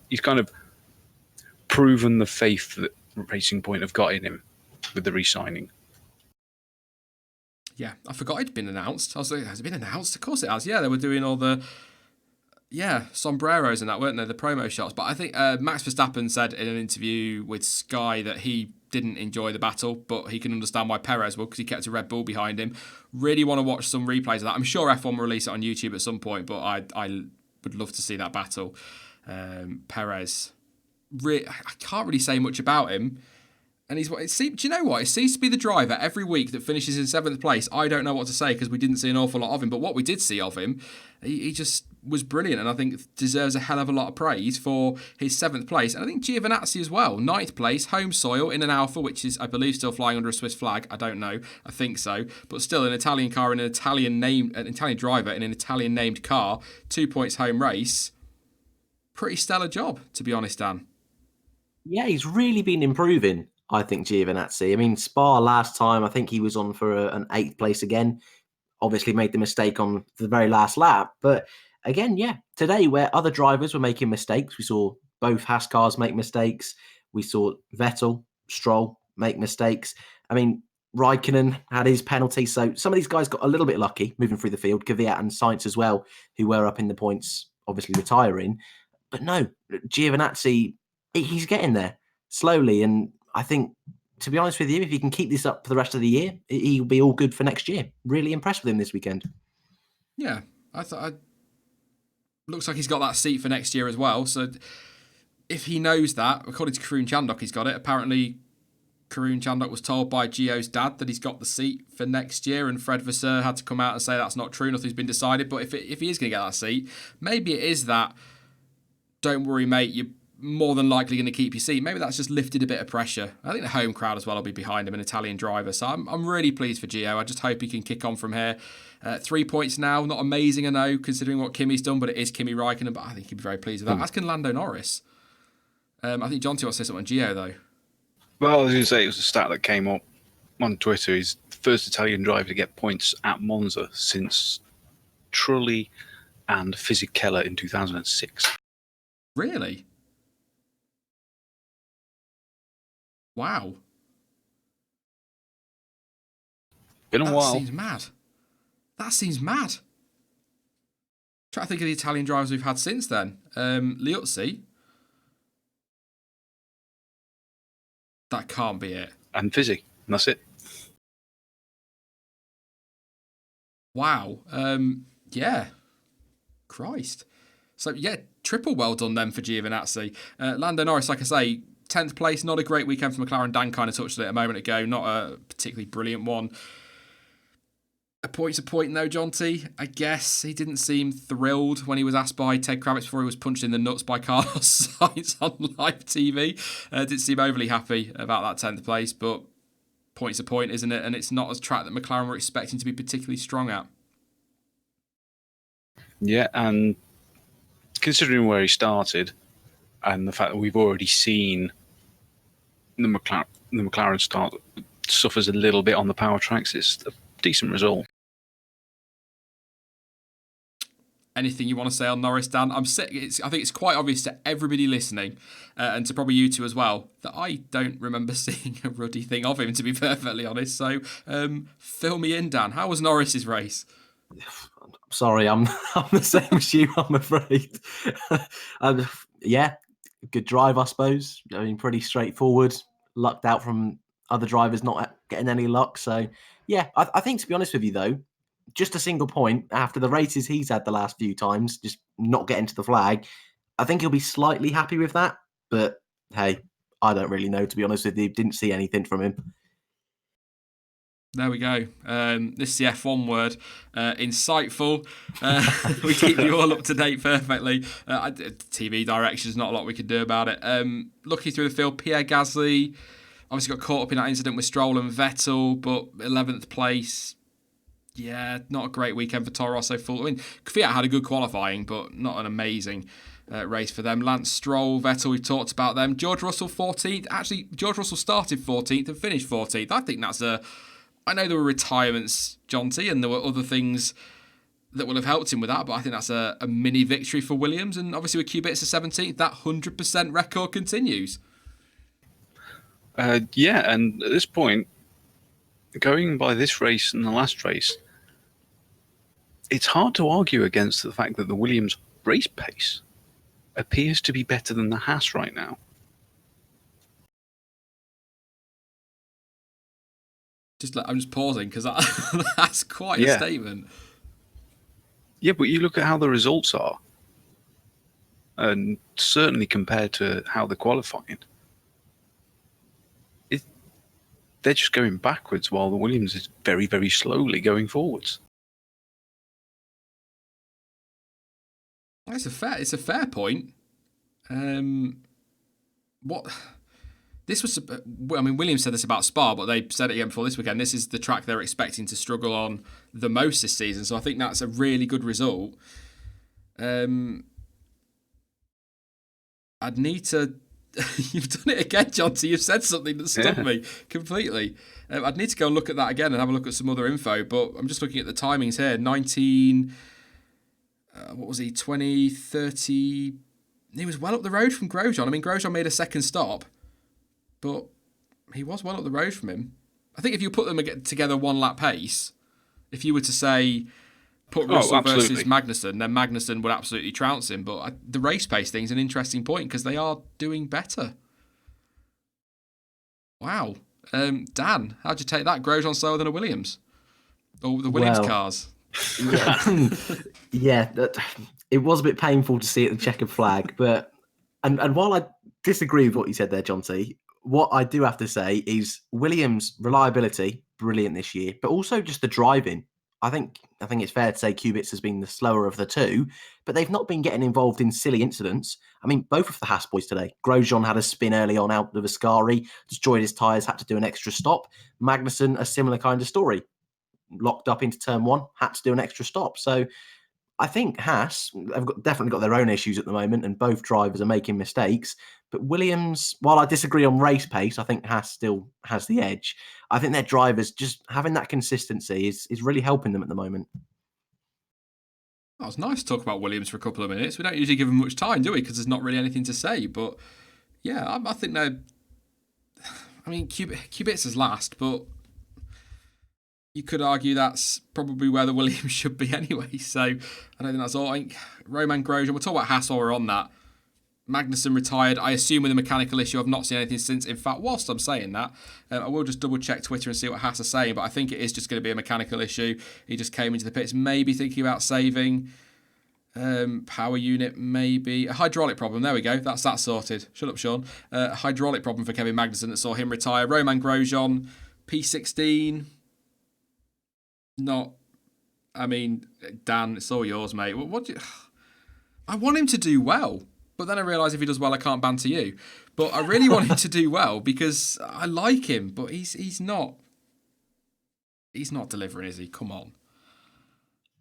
he's kind of proven the faith that Racing Point have got in him with the re-signing. Yeah, I forgot it'd been announced. I was like, has it been announced? Of course it has. Yeah, they were doing all the sombreros and that, weren't they? The promo shots. But I think Max Verstappen said in an interview with Sky that he didn't enjoy the battle, but he can understand why Perez will, because he kept a Red Bull behind him. Really want to watch some replays of that. I'm sure F1 will release it on YouTube at some point, but I would love to see that battle. Perez, I can't really say much about him. And do you know what? It seems to be the driver every week that finishes in 7th place. I don't know what to say because we didn't see an awful lot of him. But what we did see of him, he just was brilliant. And I think deserves a hell of a lot of praise for his 7th place. And I think Giovinazzi as well. 9th place, home soil in an Alfa, which is, I believe, still flying under a Swiss flag. I don't know. I think so. But still an Italian car in an Italian driver in an Italian named car. 2 points home race. Pretty stellar job, to be honest, Dan. Yeah, he's really been improving, I think, Giovinazzi. I mean, Spa last time, I think he was on for an 8th place again. Obviously made the mistake on the very last lap. But again, yeah, today where other drivers were making mistakes, we saw both Haas cars make mistakes. We saw Vettel, Stroll make mistakes. I mean, Raikkonen had his penalty. So some of these guys got a little bit lucky moving through the field. Kvyat and Sainz as well, who were up in the points, obviously retiring. But no, Giovinazzi, he's getting there slowly. And I think, to be honest with you, if he can keep this up for the rest of the year, he'll be all good for next year. Really impressed with him this weekend. Yeah, looks like he's got that seat for next year as well. So if he knows that, according to Karun Chandok, he's got it. Apparently, Karun Chandok was told by Gio's dad that he's got the seat for next year, and Fred Vasseur had to come out and say that's not true, nothing's been decided. But if he is going to get that seat, maybe it is that, don't worry, mate, you're more than likely going to keep your seat. Maybe that's just lifted a bit of pressure. I think the home crowd as well will be behind him, an Italian driver. So I'm really pleased for Gio. I just hope he can kick on from here. 3 points now, not amazing, I know, considering what Kimi's done, but it is Kimi Raikkonen, but I think he'll be very pleased with that. As can Lando Norris. I think Jonty wants to say something on Gio, though. Well, I was going to say, it was a stat that came up on Twitter. He's the first Italian driver to get points at Monza since Trulli and Fisichella in 2006. Really? Wow. Been a while. That seems mad. Try to think of the Italian drivers we've had since then. Liuzzi. That can't be it. And Fizzy. And that's it. Wow. Yeah. Christ. So, yeah, triple well done then for Giovinazzi. Lando Norris, like I say, 10th place, not a great weekend for McLaren. Dan kind of touched on it a moment ago. Not a particularly brilliant one. A point's a point, though, Jonty. I guess he didn't seem thrilled when he was asked by Ted Kravitz before he was punched in the nuts by Carlos Sainz on live TV. Didn't seem overly happy about that 10th place, but point's a point, isn't it? And it's not a track that McLaren were expecting to be particularly strong at. Yeah, and considering where he started and the fact that we've already seen the McLaren start suffers a little bit on the power tracks, it's a decent result. Anything you want to say on Norris, Dan? I think it's quite obvious to everybody listening, and to probably you two as well, that I don't remember seeing a ruddy thing of him, to be perfectly honest. So, fill me in, Dan. How was Norris's race? Sorry, I'm the same as you, I'm afraid. Yeah, good drive, I suppose. I mean, pretty straightforward. Lucked out from other drivers not getting any luck. So, yeah, I think, to be honest with you, though, just a single point after the races he's had the last few times, just not getting to the flag, I think he'll be slightly happy with that. But, hey, I don't really know, to be honest with you. Didn't see anything from him. There we go. This is the F1 word. Insightful. We keep you all up to date perfectly. TV directions, not a lot we could do about it. Looking through the field, Pierre Gasly obviously got caught up in that incident with Stroll and Vettel, but 11th place. Yeah, not a great weekend for Toro Rosso. I mean, Kvyat had a good qualifying, but not an amazing race for them. Lance Stroll, Vettel, we talked about them. George Russell, 14th. Actually, George Russell started 14th and finished 14th. I think that's I know there were retirements, Jonty, and there were other things that will have helped him with that, but I think that's a mini victory for Williams. And obviously with Kubica 17th, that 100% record continues. Yeah, and at this point, going by this race and the last race, it's hard to argue against the fact that the Williams race pace appears to be better than the Haas right now. I'm just pausing because that's quite a statement. Yeah, but you look at how the results are, and certainly compared to how they're qualifying, they're just going backwards while the Williams is very, very slowly going forwards. It's a fair point. Williams said this about Spa, but they said it again before this weekend. This is the track they're expecting to struggle on the most this season, so I think that's a really good result. I'd need to... You've done it again, Jonty. You've said something that stunned me completely. I'd need to go and look at that again and have a look at some other info, but I'm just looking at the timings here. 20, 30... he was well up the road from Grosjean. I mean, Grosjean made a second stop, but he was well up the road from him. I think if you put them together one lap pace, if you were to say put Russell versus Magnussen, then Magnussen would absolutely trounce him. But the race pace thing is an interesting point because they are doing better. Wow. Dan, how'd you take that? Grosjean slower than a Williams? Or the Williams cars? Yeah, it was a bit painful to see at the checkered flag, but and while I disagree with what you said there, Jonty, what I do have to say is Williams' reliability, brilliant this year, but also just the driving. I think it's fair to say Kubica has been the slower of the two, but they've not been getting involved in silly incidents. I mean, both of the Haas boys today. Grosjean had a spin early on out of Ascari, destroyed his tyres, had to do an extra stop. Magnussen, a similar kind of story. Locked up into turn one, had to do an extra stop. So I think Haas have definitely got their own issues at the moment, and both drivers are making mistakes. But Williams, while I disagree on race pace, I think Haas still has the edge. I think their drivers just having that consistency is really helping them at the moment. Well, it's nice to talk about Williams for a couple of minutes. We don't usually give them much time, do we? Because there's not really anything to say. But yeah, I think they're... I mean, Kubica's last, but you could argue that's probably where the Williams should be anyway. So I don't think that's all. I think Romain Grosjean, we'll talk about Haas while we're on that. Magnussen retired, I assume with a mechanical issue. I've not seen anything since. In fact, whilst I'm saying that, I will just double check Twitter and see what Haas are saying, but I think it is just going to be a mechanical issue. He just came into the pits, maybe thinking about saving power unit, maybe. A hydraulic problem, there we go, that's that sorted. Shut up, Sean. A hydraulic problem for Kevin Magnussen that saw him retire. Romain Grosjean, P16, not... I mean, Dan, it's all yours, mate. I want him to do well. But then I realise if he does well, I can't banter you. But I really want him to do well because I like him, but he's not delivering, is he? Come on.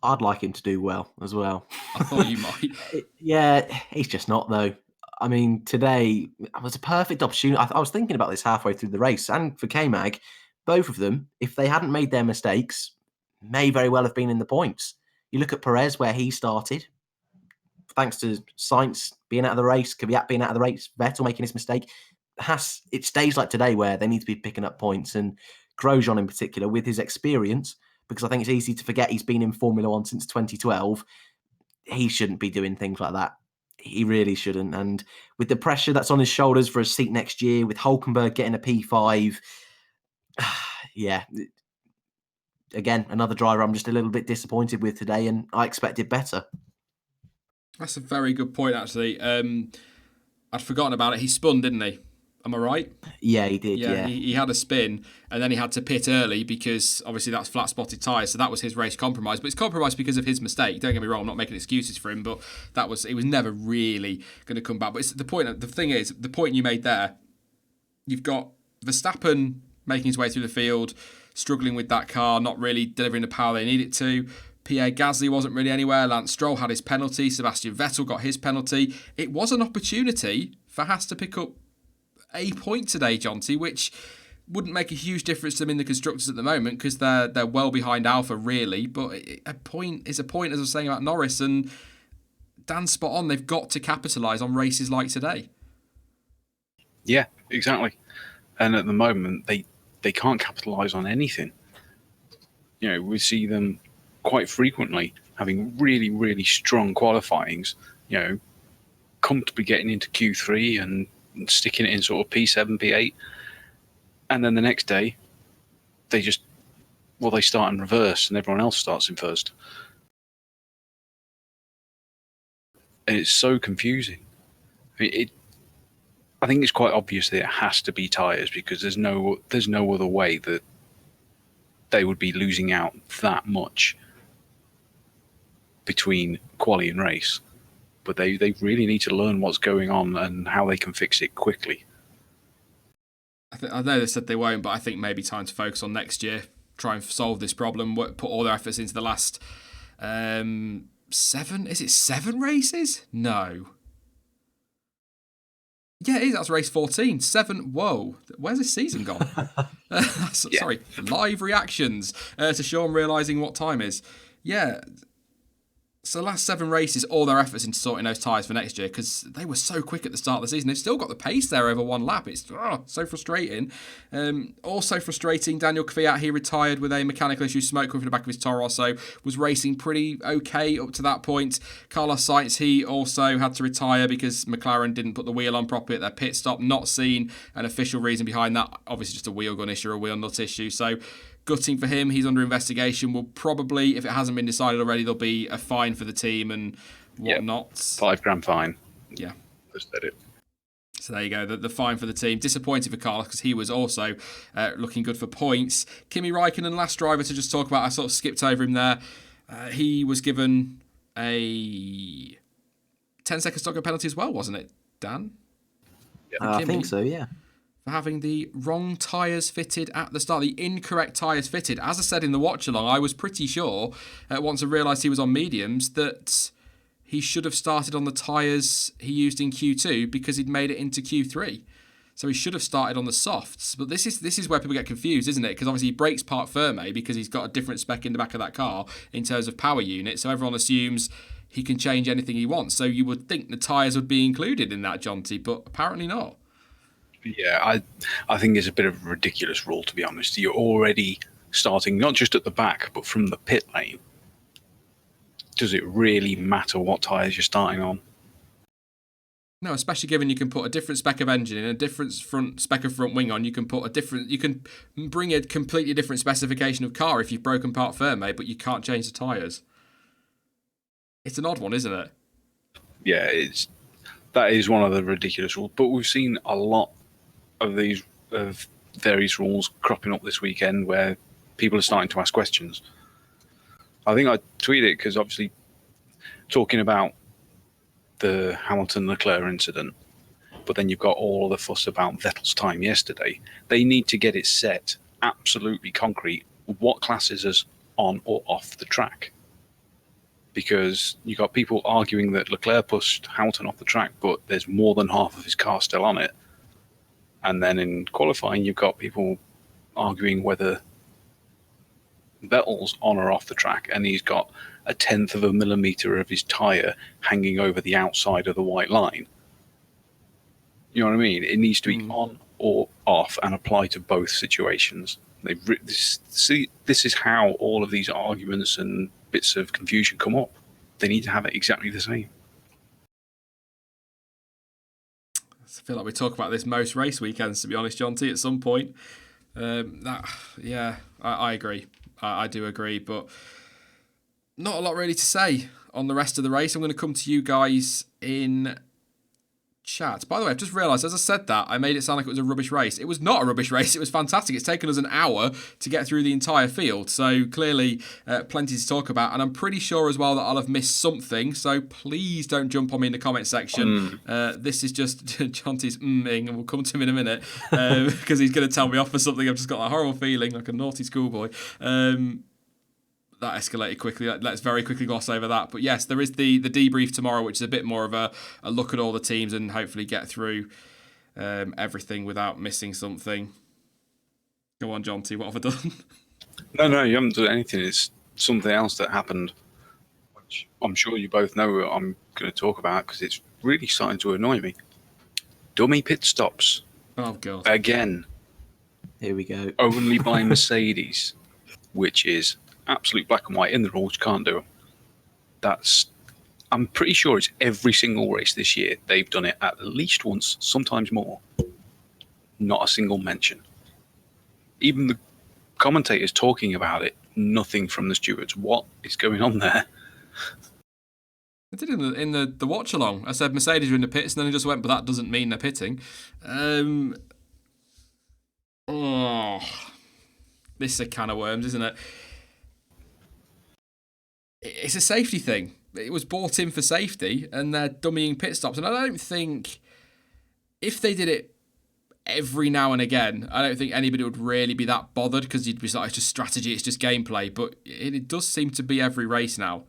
I'd like him to do well as well. I thought you might. Yeah, he's just not, though. I mean, today was a perfect opportunity. I was thinking about this halfway through the race, and for K-Mag, both of them, if they hadn't made their mistakes, may very well have been in the points. You look at Perez, where he started, thanks to Sainz being out of the race, Kvyat being out of the race, Vettel making his mistake. It's days like today where they need to be picking up points, and Grosjean in particular, with his experience, because I think it's easy to forget he's been in Formula One since 2012, he shouldn't be doing things like that. He really shouldn't. And with the pressure that's on his shoulders for a seat next year, with Hulkenberg getting a P5, yeah, again, another driver I'm just a little bit disappointed with today, and I expected better. That's a very good point, actually. I'd forgotten about it. He spun, didn't he? Am I right? Yeah, he did, yeah. He had a spin, and then he had to pit early because, obviously, that's flat-spotted tyres, so that was his race compromise. But it's compromised because of his mistake. Don't get me wrong, I'm not making excuses for him, but it was never really going to come back. But it's the point you made there, you've got Verstappen making his way through the field, struggling with that car, not really delivering the power they need it to. Pierre Gasly wasn't really anywhere. Lance Stroll had his penalty. Sebastian Vettel got his penalty. It was an opportunity for Haas to pick up a point today, Jonty, which wouldn't make a huge difference to them in the constructors at the moment because they're well behind Alpha, really. But a point is a point, as I was saying about Norris, and Dan's spot on. They've got to capitalise on races like today. Yeah, exactly. And at the moment, they can't capitalise on anything. You know, we see them quite frequently having really, really strong qualifyings, you know, comfortably getting into Q3 and sticking it in sort of P7, P8. And then the next day, they start in reverse and everyone else starts in first. And it's so confusing. I think it's quite obvious that it has to be tyres because there's no other way that they would be losing out that much between quali and race, but they really need to learn what's going on and how they can fix it quickly. I know they said they won't, but I think maybe time to focus on next year, try and solve this problem, put all their efforts into the last 7. Is it 7 races? No. Yeah, it is. That's race 14. 7. Whoa. Where's this season gone? Sorry. Live reactions to Sean realising what time is. Yeah. So the last 7 races, all their efforts into sorting those tyres for next year, because they were so quick at the start of the season. They've still got the pace there over one lap. It's so frustrating. Also frustrating, Daniel Kvyat, he retired with a mechanical issue, smoke coming from the back of his Toro Rosso, was racing pretty okay up to that point. Carlos Sainz, he also had to retire because McLaren didn't put the wheel on properly at their pit stop. Not seen an official reason behind that. Obviously just a wheel gun issue or a wheel nut issue. So gutting for him. He's under investigation. Will probably, if it hasn't been decided already, there'll be a fine for the team and whatnot. Yep. $5,000 fine. Yeah. Just said it. So there you go, the fine for the team. Disappointed for Carlos because he was also looking good for points. Kimi Räikkönen, last driver to just talk about, I sort of skipped over him there. He was given a 10-second stop penalty as well, wasn't it, Dan? Yeah. I think so, yeah. For having the wrong tyres fitted at the start, the incorrect tyres fitted. As I said in the watch-along, I was pretty sure, once I realised he was on mediums, that he should have started on the tyres he used in Q2 because he'd made it into Q3. So he should have started on the softs. But this is where people get confused, isn't it? Because obviously he brakes part firme because he's got a different spec in the back of that car in terms of power unit. So everyone assumes he can change anything he wants. So you would think the tyres would be included in that, Jonty, but apparently not. Yeah, I think it's a bit of a ridiculous rule, to be honest. You're already starting not just at the back, but from the pit lane. Does it really matter what tyres you're starting on? No, especially given you can put a different spec of engine in, a different spec of front wing on. You can bring a completely different specification of car if you've broken part firme, but you can't change the tyres. It's an odd one, isn't it? Yeah, that is one of the ridiculous rules. But we've seen a lot of these various rules cropping up this weekend where people are starting to ask questions. I think I tweeted it because obviously talking about the Hamilton-Leclerc incident, but then you've got all the fuss about Vettel's time yesterday. They need to get it set absolutely concrete what classes is on or off the track. Because you've got people arguing that Leclerc pushed Hamilton off the track, but there's more than half of his car still on it. And then in qualifying, you've got people arguing whether Vettel's on or off the track, and he's got 1/10 of a millimetre of his tyre hanging over the outside of the white line. You know what I mean? It needs to be on or off and apply to both situations. This is how all of these arguments and bits of confusion come up. They need to have it exactly the same. I feel like we talk about this most race weekends, to be honest, Jonty, at some point. I agree. I do agree, but not a lot really to say on the rest of the race. I'm going to come to you guys in chat. By the way, I've just realised, as I said that, I made it sound like it was a rubbish race. It was not a rubbish race. It was fantastic. It's taken us an hour to get through the entire field. So clearly, plenty to talk about. And I'm pretty sure as well that I'll have missed something. So please don't jump on me in the comment section. This is just Jonty's ing, and we'll come to him in a minute because he's going to tell me off for something. I've just got a horrible feeling, like a naughty schoolboy. That escalated quickly. Let's very quickly gloss over that. But yes, there is the debrief tomorrow, which is a bit more of a look at all the teams and hopefully get through everything without missing something. Go on, Jonty, what have I done? No, you haven't done anything. It's something else that happened, which I'm sure you both know what I'm going to talk about because it's really starting to annoy me. Dummy pit stops. Oh, God. Again. Here we go. Only by Mercedes, which is absolute black and white in the rules. You can't do them. I'm pretty sure it's every single race this year. They've done it at least once, sometimes more. Not a single mention. Even the commentators talking about it, nothing from the stewards. What is going on there? I did in the watch along. I said Mercedes are in the pits, and then I just went, but that doesn't mean they're pitting. This is a can of worms, isn't it? It's a safety thing. It was bought in for safety, and they're dummying pit stops. And I don't think if they did it every now and again, I don't think anybody would really be that bothered because you'd be like, it's just strategy, it's just gameplay. But it does seem to be every race now.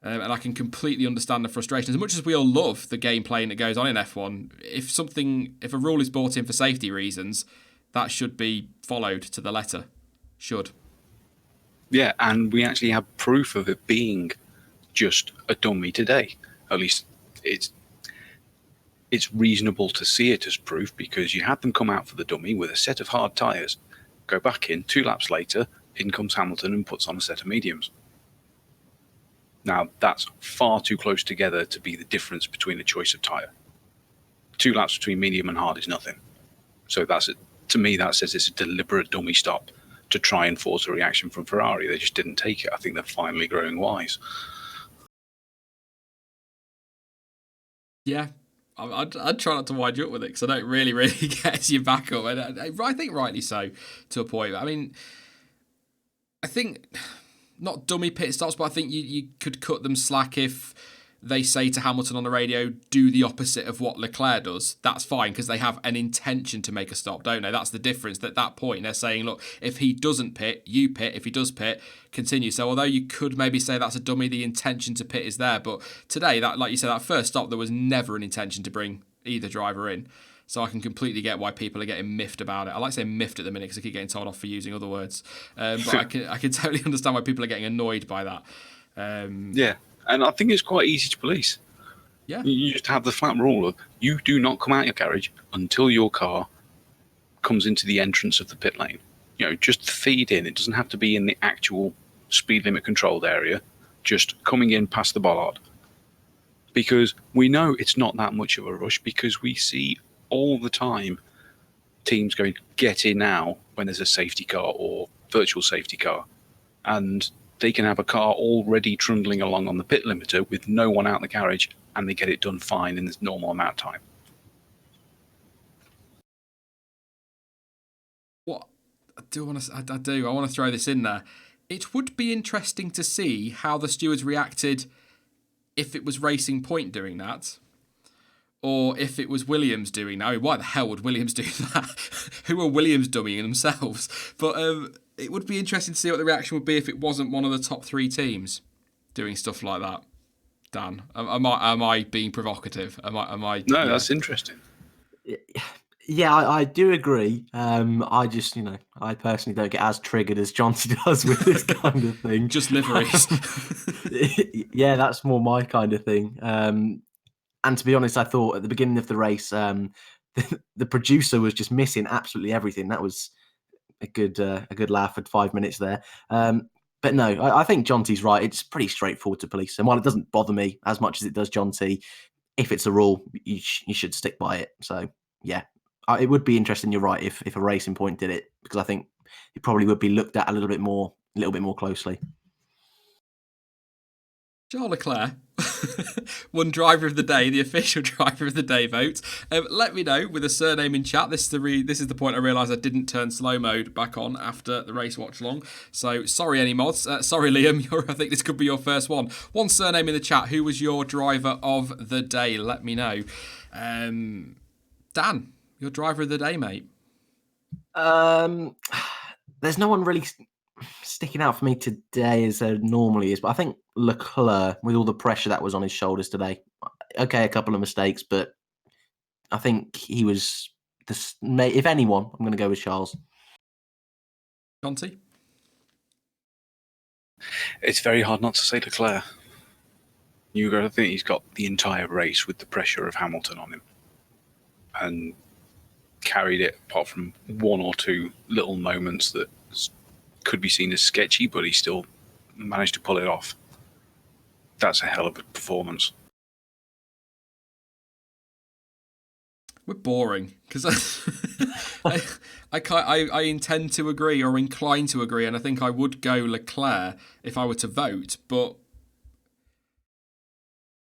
And I can completely understand the frustration. As much as we all love the gameplay that goes on in F1, if a rule is brought in for safety reasons, that should be followed to the letter. Should. Yeah, and we actually have proof of it being just a dummy today. At least it's reasonable to see it as proof, because you had them come out for the dummy with a set of hard tyres, go back in 2 laps later, in comes Hamilton and puts on a set of mediums. Now, that's far too close together to be the difference between a choice of tyre. 2 laps between medium and hard is nothing. So to me, that says it's a deliberate dummy stop to try and force a reaction from Ferrari. They just didn't take it. I think they're finally growing wise. Yeah, I'd try not to wind you up with it, because I don't really get your back up. And I think rightly so, to a point. I mean, I think not dummy pit stops, but I think you could cut them slack if they say to Hamilton on the radio, do the opposite of what Leclerc does. That's fine, because they have an intention to make a stop, don't they? That's the difference. At that point, they're saying, look, if he doesn't pit, you pit. If he does pit, continue. So although you could maybe say that's a dummy, the intention to pit is there. But today, that, like you said, that first stop, there was never an intention to bring either driver in. So I can completely get why people are getting miffed about it. I like saying miffed at the minute because I keep getting told off for using other words. But I can totally understand why people are getting annoyed by that. Yeah. And I think it's quite easy to police. Yeah. You just have the flat rule of you do not come out your garage until your car comes into the entrance of the pit lane. Just feed in. It doesn't have to be in the actual speed limit controlled area, just coming in past the bollard. Because we know it's not that much of a rush, because we see all the time teams going, get in now, when there's a safety car or virtual safety car. And they can have a car already trundling along on the pit limiter with no one out in the garage, and they get it done fine in this normal amount of time. What I want to throw this in there. It would be interesting to see how the stewards reacted if it was Racing Point doing that, or if it was Williams doing that. I mean, why the hell would Williams do that? Who are Williams dummying themselves? But it would be interesting to see what the reaction would be if it wasn't one of the top 3 teams doing stuff like that. Dan, am I being provocative? Am I? No, that's interesting. Yeah, I do agree. I just, I personally don't get as triggered as Jonty does with this kind of thing. Just liveries. Yeah, that's more my kind of thing. And to be honest, I thought at the beginning of the race, the producer was just missing absolutely everything. That was a good laugh at 5 minutes there. But no, I think Jonty's right. It's pretty straightforward to police. And while it doesn't bother me as much as it does Jonty, if it's a rule, you should stick by it. So, yeah, it would be interesting, you're right, if a Racing Point did it, because I think it probably would be looked at a little bit more closely. Charles Leclerc won Driver of the Day, the official Driver of the Day vote. Let me know with a surname in chat. This is the point I realised I didn't turn slow mode back on after the race watch long. So sorry, any mods. Sorry, Liam. I think this could be your first one. One surname in the chat. Who was your Driver of the Day? Let me know. Dan, your Driver of the Day, mate. There's no one really sticking out for me today as there normally is, but I think Leclerc, with all the pressure that was on his shoulders today, okay, a couple of mistakes, but I think he was if anyone, I'm going to go with Charles. Jonty? It's very hard not to say Leclerc. You've got to think he's got the entire race with the pressure of Hamilton on him, and carried it, apart from 1 or 2 little moments that could be seen as sketchy, but he still managed to pull it off. That's a hell of a performance. We're boring, because I intend to agree, or incline to agree, and I think I would go Leclerc if I were to vote, but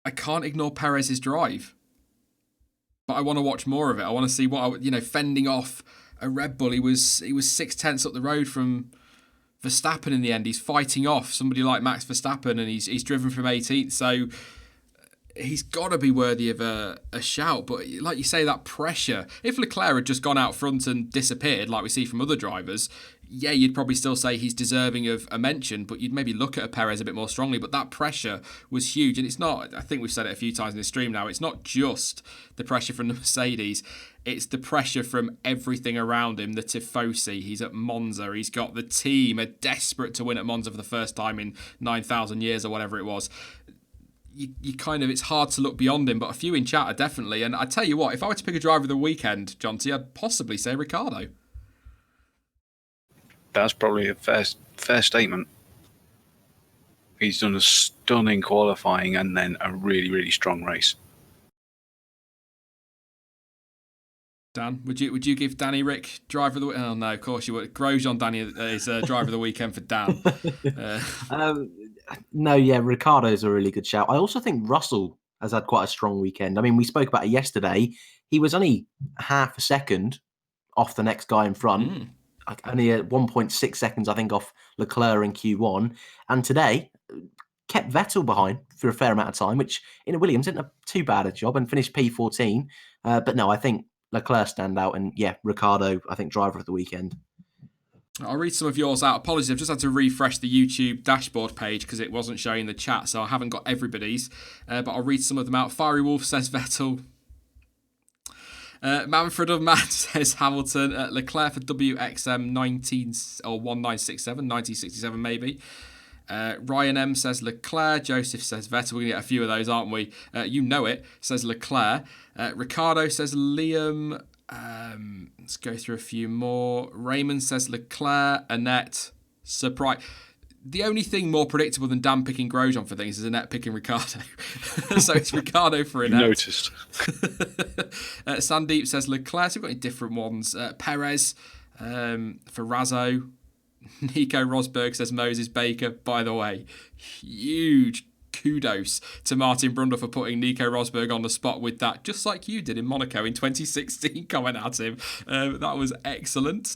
I can't ignore Perez's drive. But I want to watch more of it. I want to see what fending off a Red Bull. He was 6/10 up the road from Verstappen in the end. He's fighting off somebody like Max Verstappen, and he's driven from 18th. So he's got to be worthy of a shout. But like you say, that pressure. If Leclerc had just gone out front and disappeared, like we see from other drivers, yeah, you'd probably still say he's deserving of a mention, but you'd maybe look at a Perez a bit more strongly. But that pressure was huge. And it's not, I think we've said it a few times in the stream now, it's not just the pressure from the Mercedes. It's the pressure from everything around him. The Tifosi, he's at Monza. He's got the team are desperate to win at Monza for the first time in 9,000 years or whatever it was. you kind of, it's hard to look beyond him, but a few in chat are definitely. And I tell you what, if I were to pick a driver of the weekend, Jonty, I'd possibly say Ricciardo. That's probably a fair statement. He's done a stunning qualifying and then a really, really strong race. Dan, would you give Danny Rick driver of the week? Oh no, of course you would. Grosjean Danny is driver of the weekend for Dan. No, yeah, Ricciardo's a really good shout. I also think Russell has had quite a strong weekend. I mean, we spoke about it yesterday. He was only half a second off the next guy in front. Only at 1.6 seconds, I think, off Leclerc in Q1. And today, kept Vettel behind for a fair amount of time, which in a Williams isn't too bad a job, and finished P14. But no, I think Leclerc stand out. And yeah, Ricciardo, I think, driver of the weekend. I'll read some of yours out. Apologies, I've just had to refresh the YouTube dashboard page because it wasn't showing the chat, so I haven't got everybody's. But I'll read some of them out. Fiery Wolf says Vettel. Manfred of Man says Hamilton. Leclerc for WXM 1967 maybe. Ryan M says Leclerc. Joseph says Vettel. We're going to get a few of those, aren't we? You know it, says Leclerc. Ricardo says Liam. Let's go through a few more. Raymond says Leclerc. Annette. Surprise. The only thing more predictable than Dan picking Grosjean for things is Annette picking Ricardo. So it's Ricardo for Annette. You noticed. Sandeep says Leclerc. So we've got any different ones. Perez for Razzo. Nico Rosberg says Moses Baker. By the way, huge kudos to Martin Brundle for putting Nico Rosberg on the spot with that, just like you did in Monaco in 2016. Comment at him. That was excellent.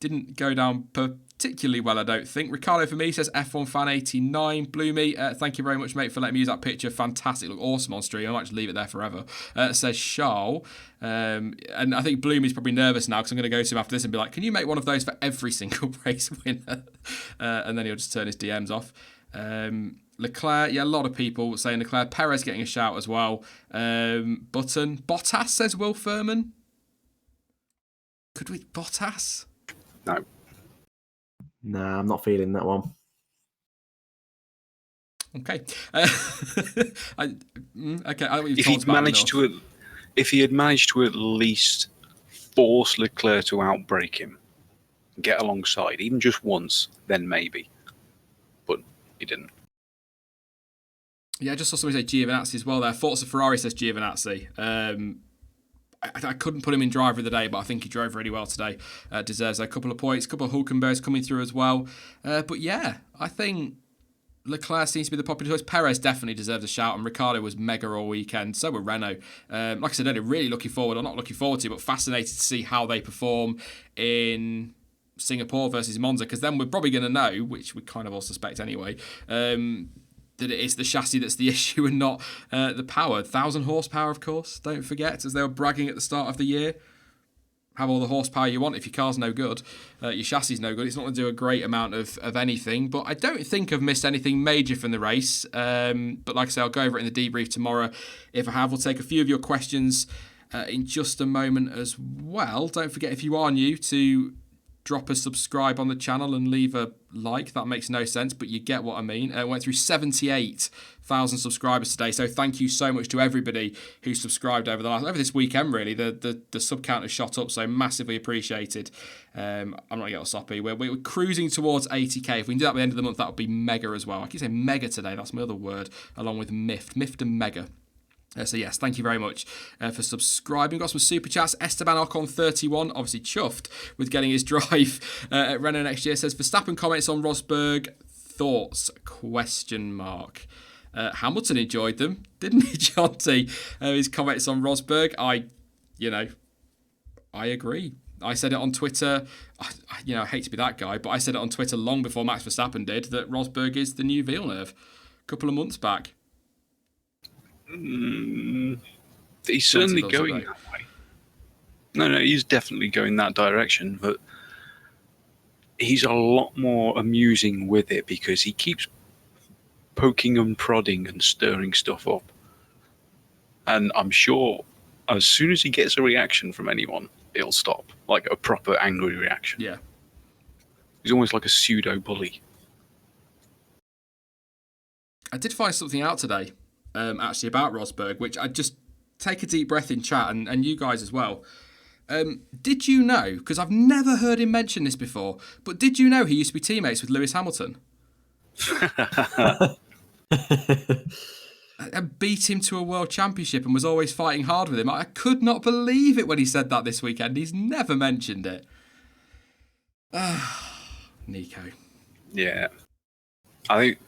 Didn't go down particularly well, I don't think. Ricardo for me says F1 fan 89. Bloomy, thank you very much, mate, for letting me use that picture. Fantastic, look awesome on stream. I might just leave it there forever. Says Charles, and I think Bloomy's probably nervous now because I'm going to go to him after this and be like, can you make one of those for every single race winner? And then he'll just turn his DMs off. Leclerc, yeah, a lot of people saying Leclerc. Perez getting a shout as well. Button. Bottas says Will Furman. Could we Bottas? No. Nah, I'm not feeling that one. Okay. Okay. If he had managed to at least force Leclerc to outbrake him, get alongside, even just once, then maybe. But he didn't. Yeah, I just saw somebody say Giovinazzi as well there. Forza Ferrari says Giovinazzi. I couldn't put him in driver of the day, but I think he drove really well today. Deserves a couple of points. A couple of Hulkenbergs coming through as well. But yeah, I think Leclerc seems to be the popular choice. Perez definitely deserves a shout, and Ricciardo was mega all weekend. So were Renault. Like I said earlier, really looking forward, or not looking forward to, but fascinated to see how they perform in Singapore versus Monza, because then we're probably going to know, which we kind of all suspect anyway, that it is the chassis that's the issue and not the power. 1,000 horsepower, of course, don't forget, as they were bragging at the start of the year. Have all the horsepower you want. If your car's no good, your chassis is no good, it's not going to do a great amount of anything. But I don't think I've missed anything major from the race. But like I say, I'll go over it in the debrief tomorrow. If I have, we'll take a few of your questions in just a moment as well. Don't forget, if you are new, to drop a subscribe on the channel and leave a like. That makes no sense, but you get what I mean. Went through 78,000 subscribers today, so thank you so much to everybody who subscribed over this weekend. Really, the sub count has shot up, so massively appreciated. I'm not gonna get all soppy. We're cruising towards 80k. If we can do that by the end of the month, that would be mega as well. I keep saying mega today. That's my other word, along with miffed and mega. So yes, thank you very much for subscribing. Got some super chats. Esteban Ocon 31, obviously chuffed with getting his drive at Renault next year. Says Verstappen comments on Rosberg. Thoughts? ? Hamilton enjoyed them, didn't he, Jonty? His comments on Rosberg. I agree. I said it on Twitter. I hate to be that guy, but I said it on Twitter long before Max Verstappen did, that Rosberg is the new Villeneuve. A couple of months back. He's certainly going that way. No, he's definitely going that direction, but he's a lot more amusing with it because he keeps poking and prodding and stirring stuff up. And I'm sure as soon as he gets a reaction from anyone, it'll stop. Like a proper angry reaction. Yeah. He's almost like a pseudo bully. I did find something out today, actually, about Rosberg, which I just take a deep breath in chat, and you guys as well. Did you know, because I've never heard him mention this before, but did you know he used to be teammates with Lewis Hamilton? And beat him to a world championship and was always fighting hard with him. I could not believe it when he said that this weekend. He's never mentioned it. Nico. Yeah. I think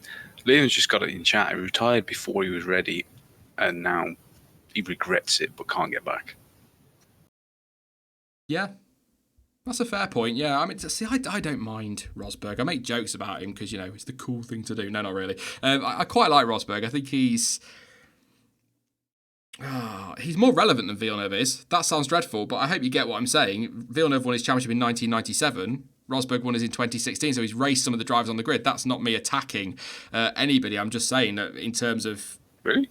Liam's just got it in chat. He retired before he was ready, and now he regrets it but can't get back. Yeah. That's a fair point, yeah. I mean, see, I don't mind Rosberg. I make jokes about him because, it's the cool thing to do. No, not really. I quite like Rosberg. I think he's more relevant than Villeneuve is. That sounds dreadful, but I hope you get what I'm saying. Villeneuve won his championship in 1997. Rosberg won his in 2016, so he's raced some of the drivers on the grid. That's not me attacking anybody. I'm just saying that in terms of... Really?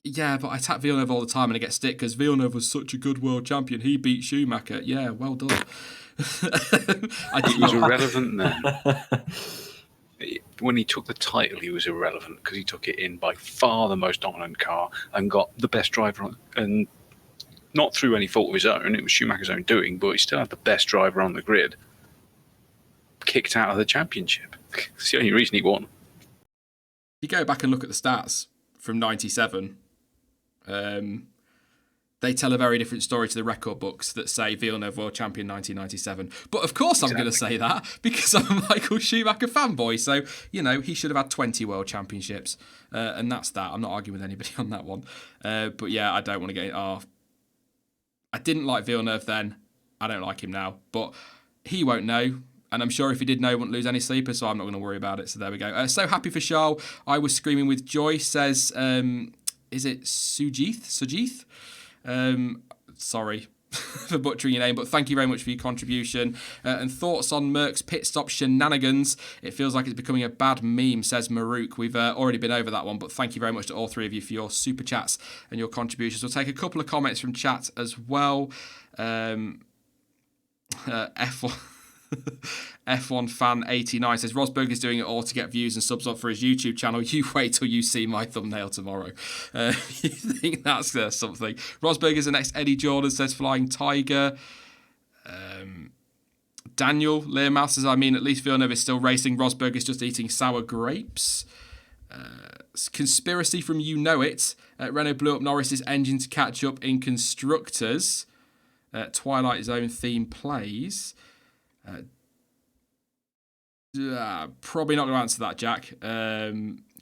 Yeah, but I attack Villeneuve all the time and I get stick because Villeneuve was such a good world champion. He beat Schumacher. Yeah, well done. He was irrelevant then. When he took the title, he was irrelevant because he took it in by far the most dominant car and got the best driver on, and not through any fault of his own. It was Schumacher's own doing, but he still had the best driver on the grid. Kicked out of the championship. It's the only reason he won. You go back and look at the stats from 97. They tell a very different story to the record books that say Villeneuve world champion 1997. But of course I'm going to say that because I'm a Michael Schumacher fanboy. So, he should have had 20 world championships. And that's that. I'm not arguing with anybody on that one. But yeah, I don't want to get... I didn't like Villeneuve then. I don't like him now. But he won't know. And I'm sure if he did know, he wouldn't lose any sleepers, so I'm not going to worry about it. So there we go. So happy for Charles. I was screaming with joy, says... is it Sujith? Sorry for butchering your name, but thank you very much for your contribution. And thoughts on Merck's pit stop shenanigans. It feels like it's becoming a bad meme, says Maruk. We've already been over that one, but thank you very much to all three of you for your super chats and your contributions. We'll take a couple of comments from chat as well. F1 fan 89 says Rosberg is doing it all to get views and subs up for his YouTube channel. You wait till you see my thumbnail tomorrow. You think that's something? Rosberg is the next Eddie Jordan, says Flying Tiger. Daniel Learmouse says, at least Villeneuve is still racing. Rosberg is just eating sour grapes. Conspiracy from You Know It. Renault blew up Norris's engine to catch up in constructors. Twilight Zone theme plays. Probably not going to answer that, Jack.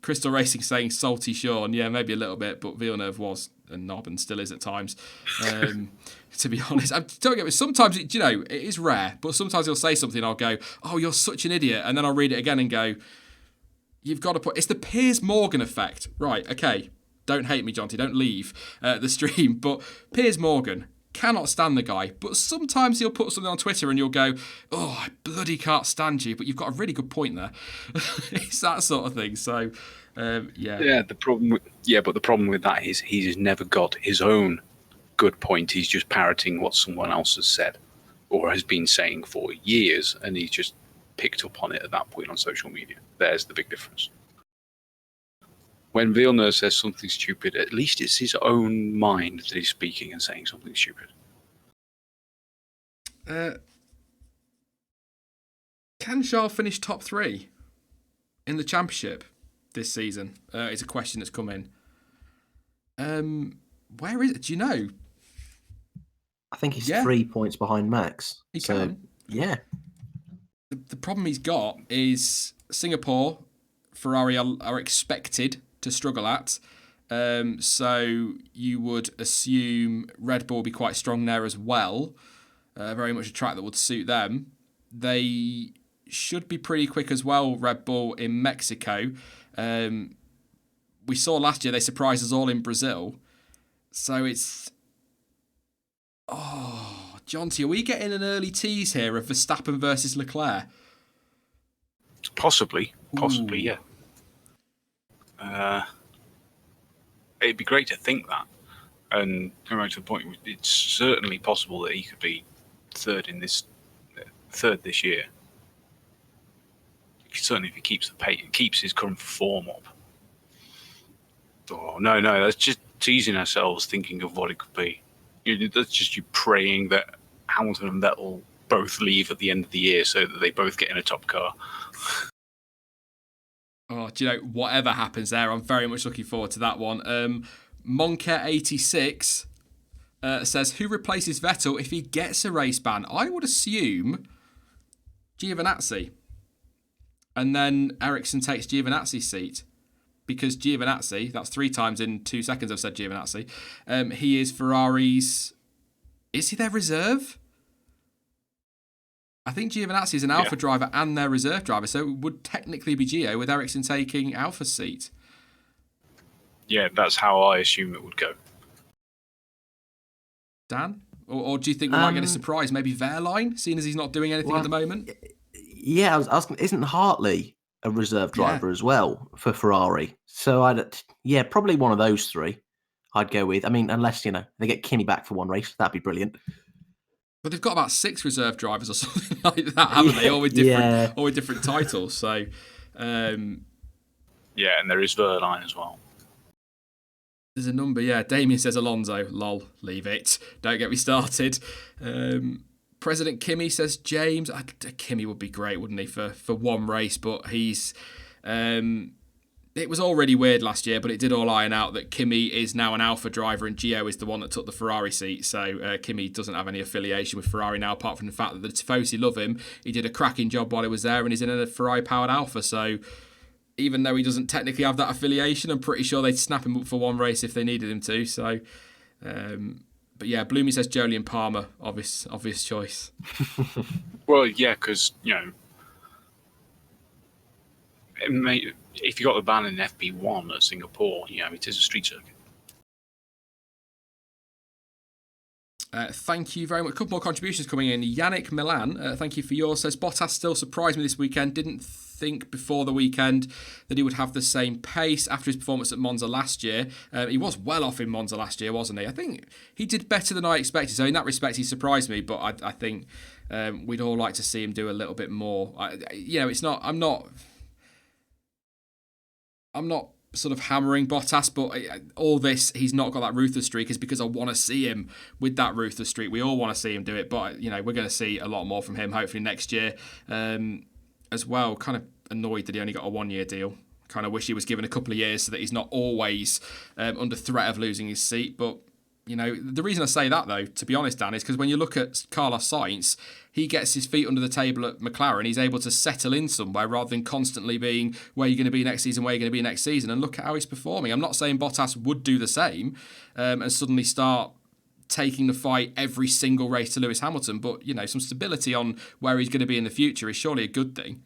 Crystal Racing saying salty Sean. Yeah, maybe a little bit, but Villeneuve was a knob and still is at times. To be honest, don't get me. Sometimes it is rare, but sometimes he'll say something and I'll go, "Oh, you're such an idiot," and then I'll read it again and go, "You've got to put." It's the Piers Morgan effect, right? Okay, don't hate me, Jonty. Don't leave the stream, but Piers Morgan. Cannot stand the guy, but sometimes he'll put something on Twitter and you'll go, "Oh, I bloody can't stand you," but you've got a really good point there. It's that sort of thing. So, yeah. Yeah, but the problem with that is he's never got his own good point. He's just parroting what someone else has said or has been saying for years, and he's just picked up on it at that point on social media. There's the big difference. When Villeneuve says something stupid, at least it's his own mind that he's speaking and saying something stupid. Can Charles finish top 3 in the championship this season? It's a question that's come in. Where is it? Do you know? I think he's 3 points behind Max. He can. Yeah. The problem he's got is Singapore, Ferrari are expected to struggle at. So you would assume Red Bull will be quite strong there as well. Very much a track that would suit them. They should be pretty quick as well, Red Bull in Mexico. We saw last year they surprised us all in Brazil. So it's... Oh, Jonty, are we getting an early tease here of Verstappen versus Leclerc? Possibly, yeah. It'd be great to think that. And going back to the point, it's certainly possible that he could be third this year. Certainly if he keeps his current form up. Oh, no, that's just teasing ourselves, thinking of what it could be. That's just you praying that Hamilton and Vettel both leave at the end of the year so that they both get in a top car. Oh, do you know, whatever happens there, I'm very much looking forward to that one. Monker86 says, who replaces Vettel if he gets a race ban? I would assume Giovinazzi. And then Ericsson takes Giovinazzi's seat. Because Giovinazzi, that's 3 times in 2 seconds I've said Giovinazzi, he is Ferrari's... Is he their reserve? I think Giovinazzi is an Alpha driver and their reserve driver, so it would technically be Gio with Ericsson taking Alpha's seat. Yeah, that's how I assume it would go. Dan? Or do you think we might get a surprise? Maybe Wehrlein, seeing as he's not doing anything at the moment? Yeah, I was asking, isn't Hartley a reserve driver as well for Ferrari? So, probably one of those 3 I'd go with. I mean, unless, they get Kimi back for one race. That'd be brilliant. But they've got about 6 reserve drivers or something like that, haven't they? All with different titles. So, and there is Wehrlein as well. There's a number, Damien says Alonso. Lol, leave it. Don't get me started. President Kimi says James. Kimi would be great, wouldn't he, for one race? But he's... it was already weird last year, but it did all iron out that Kimi is now an Alpha driver and Gio is the one that took the Ferrari seat. So Kimi doesn't have any affiliation with Ferrari now, apart from the fact that the Tifosi love him. He did a cracking job while he was there and he's in a Ferrari-powered Alpha. So even though he doesn't technically have that affiliation, I'm pretty sure they'd snap him up for one race if they needed him to. So, but yeah, Bloomy says Jolyon Palmer, obvious choice. Well, yeah, because, if you got the ban in FP1 at Singapore, it is a street circuit. Thank you very much. A couple more contributions coming in. Yannick Milan, thank you for yours. Says, Bottas still surprised me this weekend. Didn't think before the weekend that he would have the same pace after his performance at Monza last year. He was well off in Monza last year, wasn't he? I think he did better than I expected. So in that respect, he surprised me. But I think we'd all like to see him do a little bit more. It's not... I'm not sort of hammering Bottas, but all this, he's not got that ruthless streak, is because I want to see him with that ruthless streak. We all want to see him do it, but we're going to see a lot more from him hopefully next year as well. Kind of annoyed that he only got a 1-year deal. Kind of wish he was given a couple of years so that he's not always under threat of losing his seat. But the reason I say that, though, to be honest, Dan, is because when you look at Carlos Sainz, he gets his feet under the table at McLaren. He's able to settle in somewhere rather than constantly being where you're going to be next season, where you're going to be next season. And look at how he's performing. I'm not saying Bottas would do the same and suddenly start taking the fight every single race to Lewis Hamilton. But, some stability on where he's going to be in the future is surely a good thing.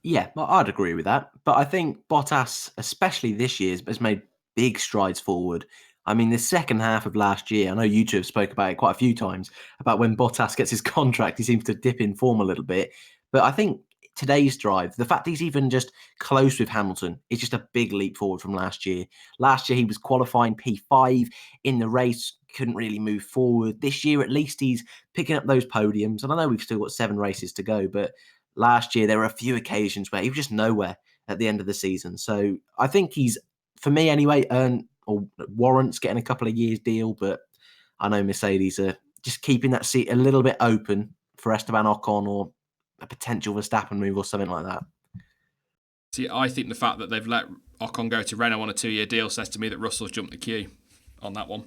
Yeah, well, I'd agree with that. But I think Bottas, especially this year, has made big strides forward. I mean, the second half of last year, I know you two have spoke about it quite a few times, about when Bottas gets his contract, he seems to dip in form a little bit. But I think today's drive, the fact he's even just close with Hamilton, is just a big leap forward from last year. Last year, he was qualifying P5 in the race, couldn't really move forward. This year, at least, he's picking up those podiums. And I know we've still got 7 races to go, but last year, there were a few occasions where he was just nowhere at the end of the season. So I think he's, for me anyway, earned or warrants getting a couple of years deal, but I know Mercedes are just keeping that seat a little bit open for Esteban Ocon or a potential Verstappen move or something like that. See, I think the fact that they've let Ocon go to Renault on a 2-year deal says to me that Russell's jumped the queue on that one.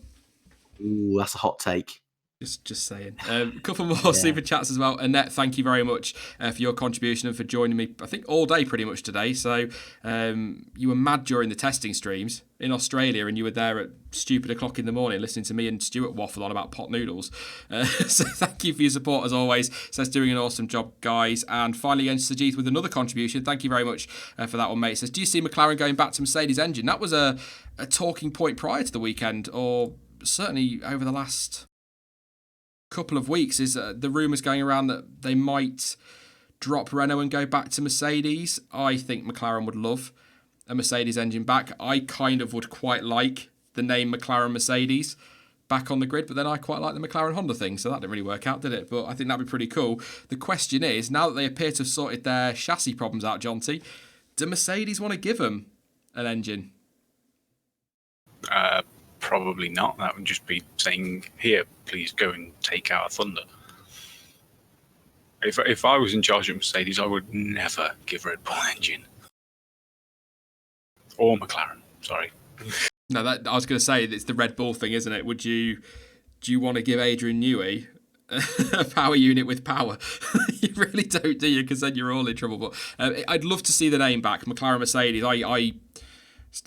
Ooh, that's a hot take. Just saying. A couple more super chats as well. Annette, thank you very much for your contribution and for joining me, I think, all day pretty much today. So you were mad during the testing streams in Australia and you were there at stupid o'clock in the morning listening to me and Stuart waffle on about pot noodles. So thank you for your support as always. Says doing an awesome job, guys. And finally, Sajith with another contribution. Thank you very much for that one, mate. Says, do you see McLaren going back to Mercedes engine? That was a talking point prior to the weekend, or certainly over the last couple of weeks. Is the rumours going around that they might drop Renault and go back to Mercedes. I think McLaren would love a Mercedes engine back. I kind of would quite like the name McLaren Mercedes back on the grid, but then I quite like the McLaren Honda thing, so that didn't really work out, did it? But I think that'd be pretty cool. The question is, now that they appear to have sorted their chassis problems out, Jonty, do Mercedes want to give them an engine? Probably not. That would just be saying, here, please go and take our thunder. If I was in charge of Mercedes, I would never give Red Bull an engine. Or McLaren, sorry. No, that I was going to say, it's the Red Bull thing, isn't it? Do you want to give Adrian Newey a power unit with power? You really don't, do you? Because then you're all in trouble. But I'd love to see the name back, McLaren Mercedes. I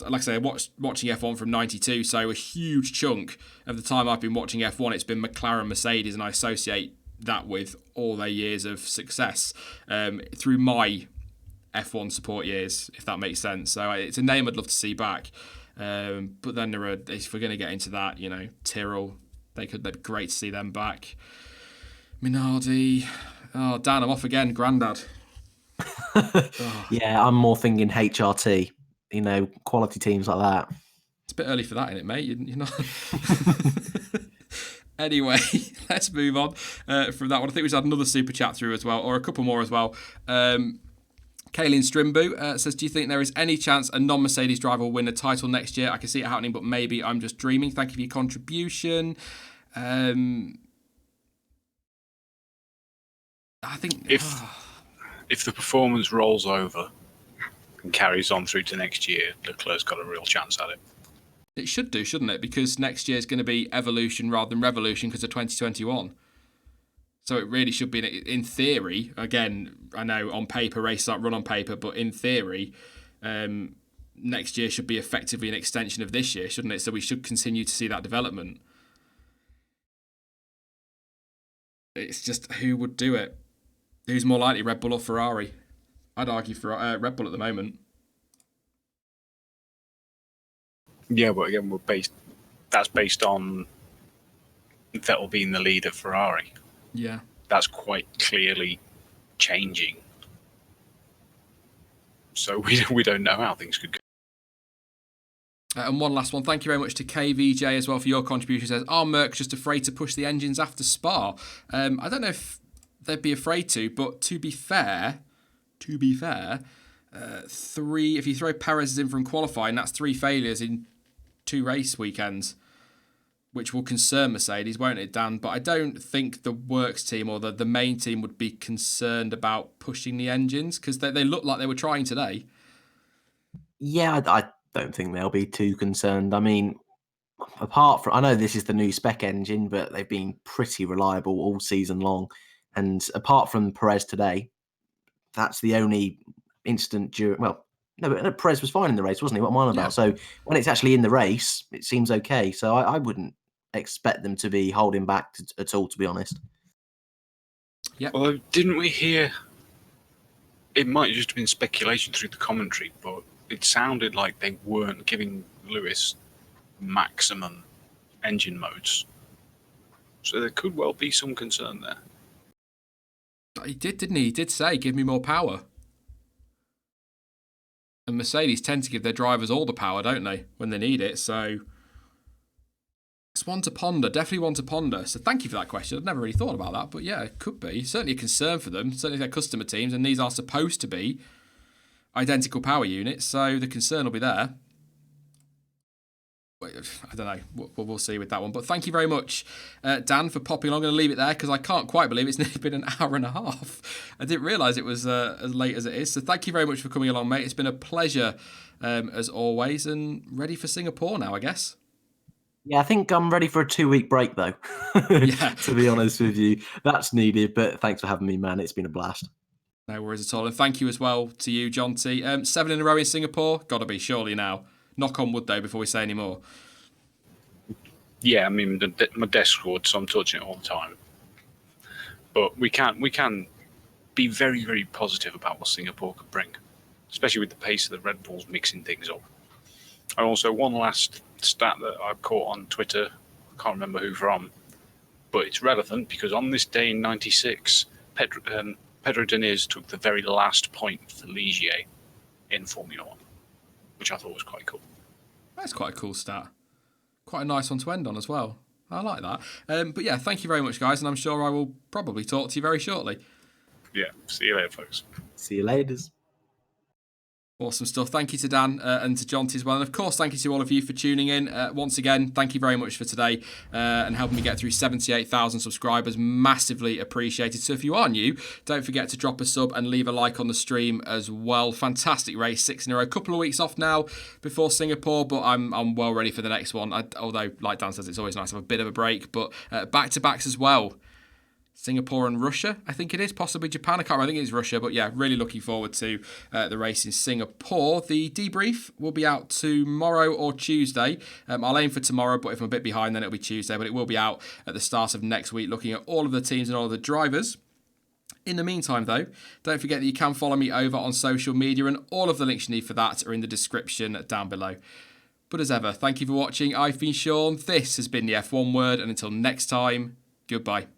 like I say, I watching F1 from '92, so a huge chunk of the time I've been watching F1, it's been McLaren Mercedes, and I associate that with all their years of success through my F1 support years, if that makes sense. So it's a name I'd love to see back. But then if we're going to get into that, Tyrrell, they'd be great to see them back. Minardi. Oh, Dan, I'm off again, Grandad. Yeah, I'm more thinking HRT. Quality teams like that. It's a bit early for that, isn't it, mate? You're not. Anyway, let's move on from that one. I think we just had another super chat through as well, or a couple more as well. Kaylin Strimbu says, do you think there is any chance a non-Mercedes driver will win a title next year? I can see it happening, but maybe I'm just dreaming. Thank you for your contribution. I think... If the performance rolls over and carries on through to next year, Leclerc's got a real chance at it. It should do, shouldn't it? Because next year is going to be evolution rather than revolution because of 2021. So it really should be, in theory, again, I know on paper, races aren't run on paper, but in theory, next year should be effectively an extension of this year, shouldn't it? So we should continue to see that development. It's just who would do it? Who's more likely, Red Bull or Ferrari? I'd argue for Red Bull at the moment. Yeah, but again, that's based on Vettel being the lead of Ferrari. Yeah. That's quite clearly changing. So we don't know how things could go. And one last one. Thank you very much to KVJ as well for your contribution. It says, are Merc just afraid to push the engines after Spa? I don't know if they'd be afraid to, but to be fair, if you throw Perez in from qualifying, that's 3 failures in 2 race weekends, which will concern Mercedes, won't it, Dan? But I don't think the works team or the main team would be concerned about pushing the engines because they look like they were trying today. Yeah, I don't think they'll be too concerned. I mean, apart from, I know this is the new spec engine, but they've been pretty reliable all season long. And apart from Perez today, that's the only incident during, well, no, but Perez was fine in the race, wasn't he? What am I on about? Yeah. So when it's actually in the race, it seems okay. So I wouldn't expect them to be holding back at all, to be honest. Yeah. Well, didn't we hear? It might have just been speculation through the commentary, but it sounded like they weren't giving Lewis maximum engine modes. So there could well be some concern there. He did, didn't he? He did say, give me more power. And Mercedes tend to give their drivers all the power, don't they, when they need it? So it's one to ponder, definitely one to ponder. So thank you for that question. I've never really thought about that, but yeah, it could be. Certainly a concern for them, certainly their customer teams, and these are supposed to be identical power units, so the concern will be there. I don't know. We'll see with that one. But thank you very much, Dan, for popping along. I'm going to leave it there because I can't quite believe it's nearly been an hour and a half. I didn't realise it was as late as it is. So thank you very much for coming along, mate. It's been a pleasure as always, and ready for Singapore now, I guess. Yeah, I think I'm ready for a 2-week break, though. Yeah. To be honest with you. That's needed, but thanks for having me, man. It's been a blast. No worries at all. And thank you as well to you, Jonty. 7 in a row in Singapore? Got to be, surely now. Knock on wood, though, before we say any more. Yeah, I mean, my desk wood, so I'm touching it all the time. But we can be very, very positive about what Singapore could bring, especially with the pace of the Red Bulls mixing things up. And also, one last stat that I caught on Twitter, I can't remember who from, but it's relevant because on this day in '96, Pedro Diniz took the very last point for Ligier in Formula 1, which I thought was quite cool. That's quite a cool stat. Quite a nice one to end on as well. I like that. But yeah, thank you very much, guys, and I'm sure I will probably talk to you very shortly. Yeah, see you later, folks. See you later. Awesome stuff. Thank you to Dan and to Jonty as well. And of course, thank you to all of you for tuning in. Once again, thank you very much for today and helping me get through 78,000 subscribers. Massively appreciated. So if you are new, don't forget to drop a sub and leave a like on the stream as well. Fantastic race, 6 in a row. Couple of weeks off now before Singapore, but I'm well ready for the next one. Although, like Dan says, it's always nice to have a bit of a break. But back-to-backs as well. Singapore and Russia, I think it is, possibly Japan. I can't remember, I think it's Russia, but yeah, really looking forward to the race in Singapore. The debrief will be out tomorrow or Tuesday. I'll aim for tomorrow, but if I'm a bit behind, then it'll be Tuesday, but it will be out at the start of next week, looking at all of the teams and all of the drivers. In the meantime, though, don't forget that you can follow me over on social media, and all of the links you need for that are in the description down below. But as ever, thank you for watching. I've been Sean, this has been the F1 Word, and until next time, goodbye.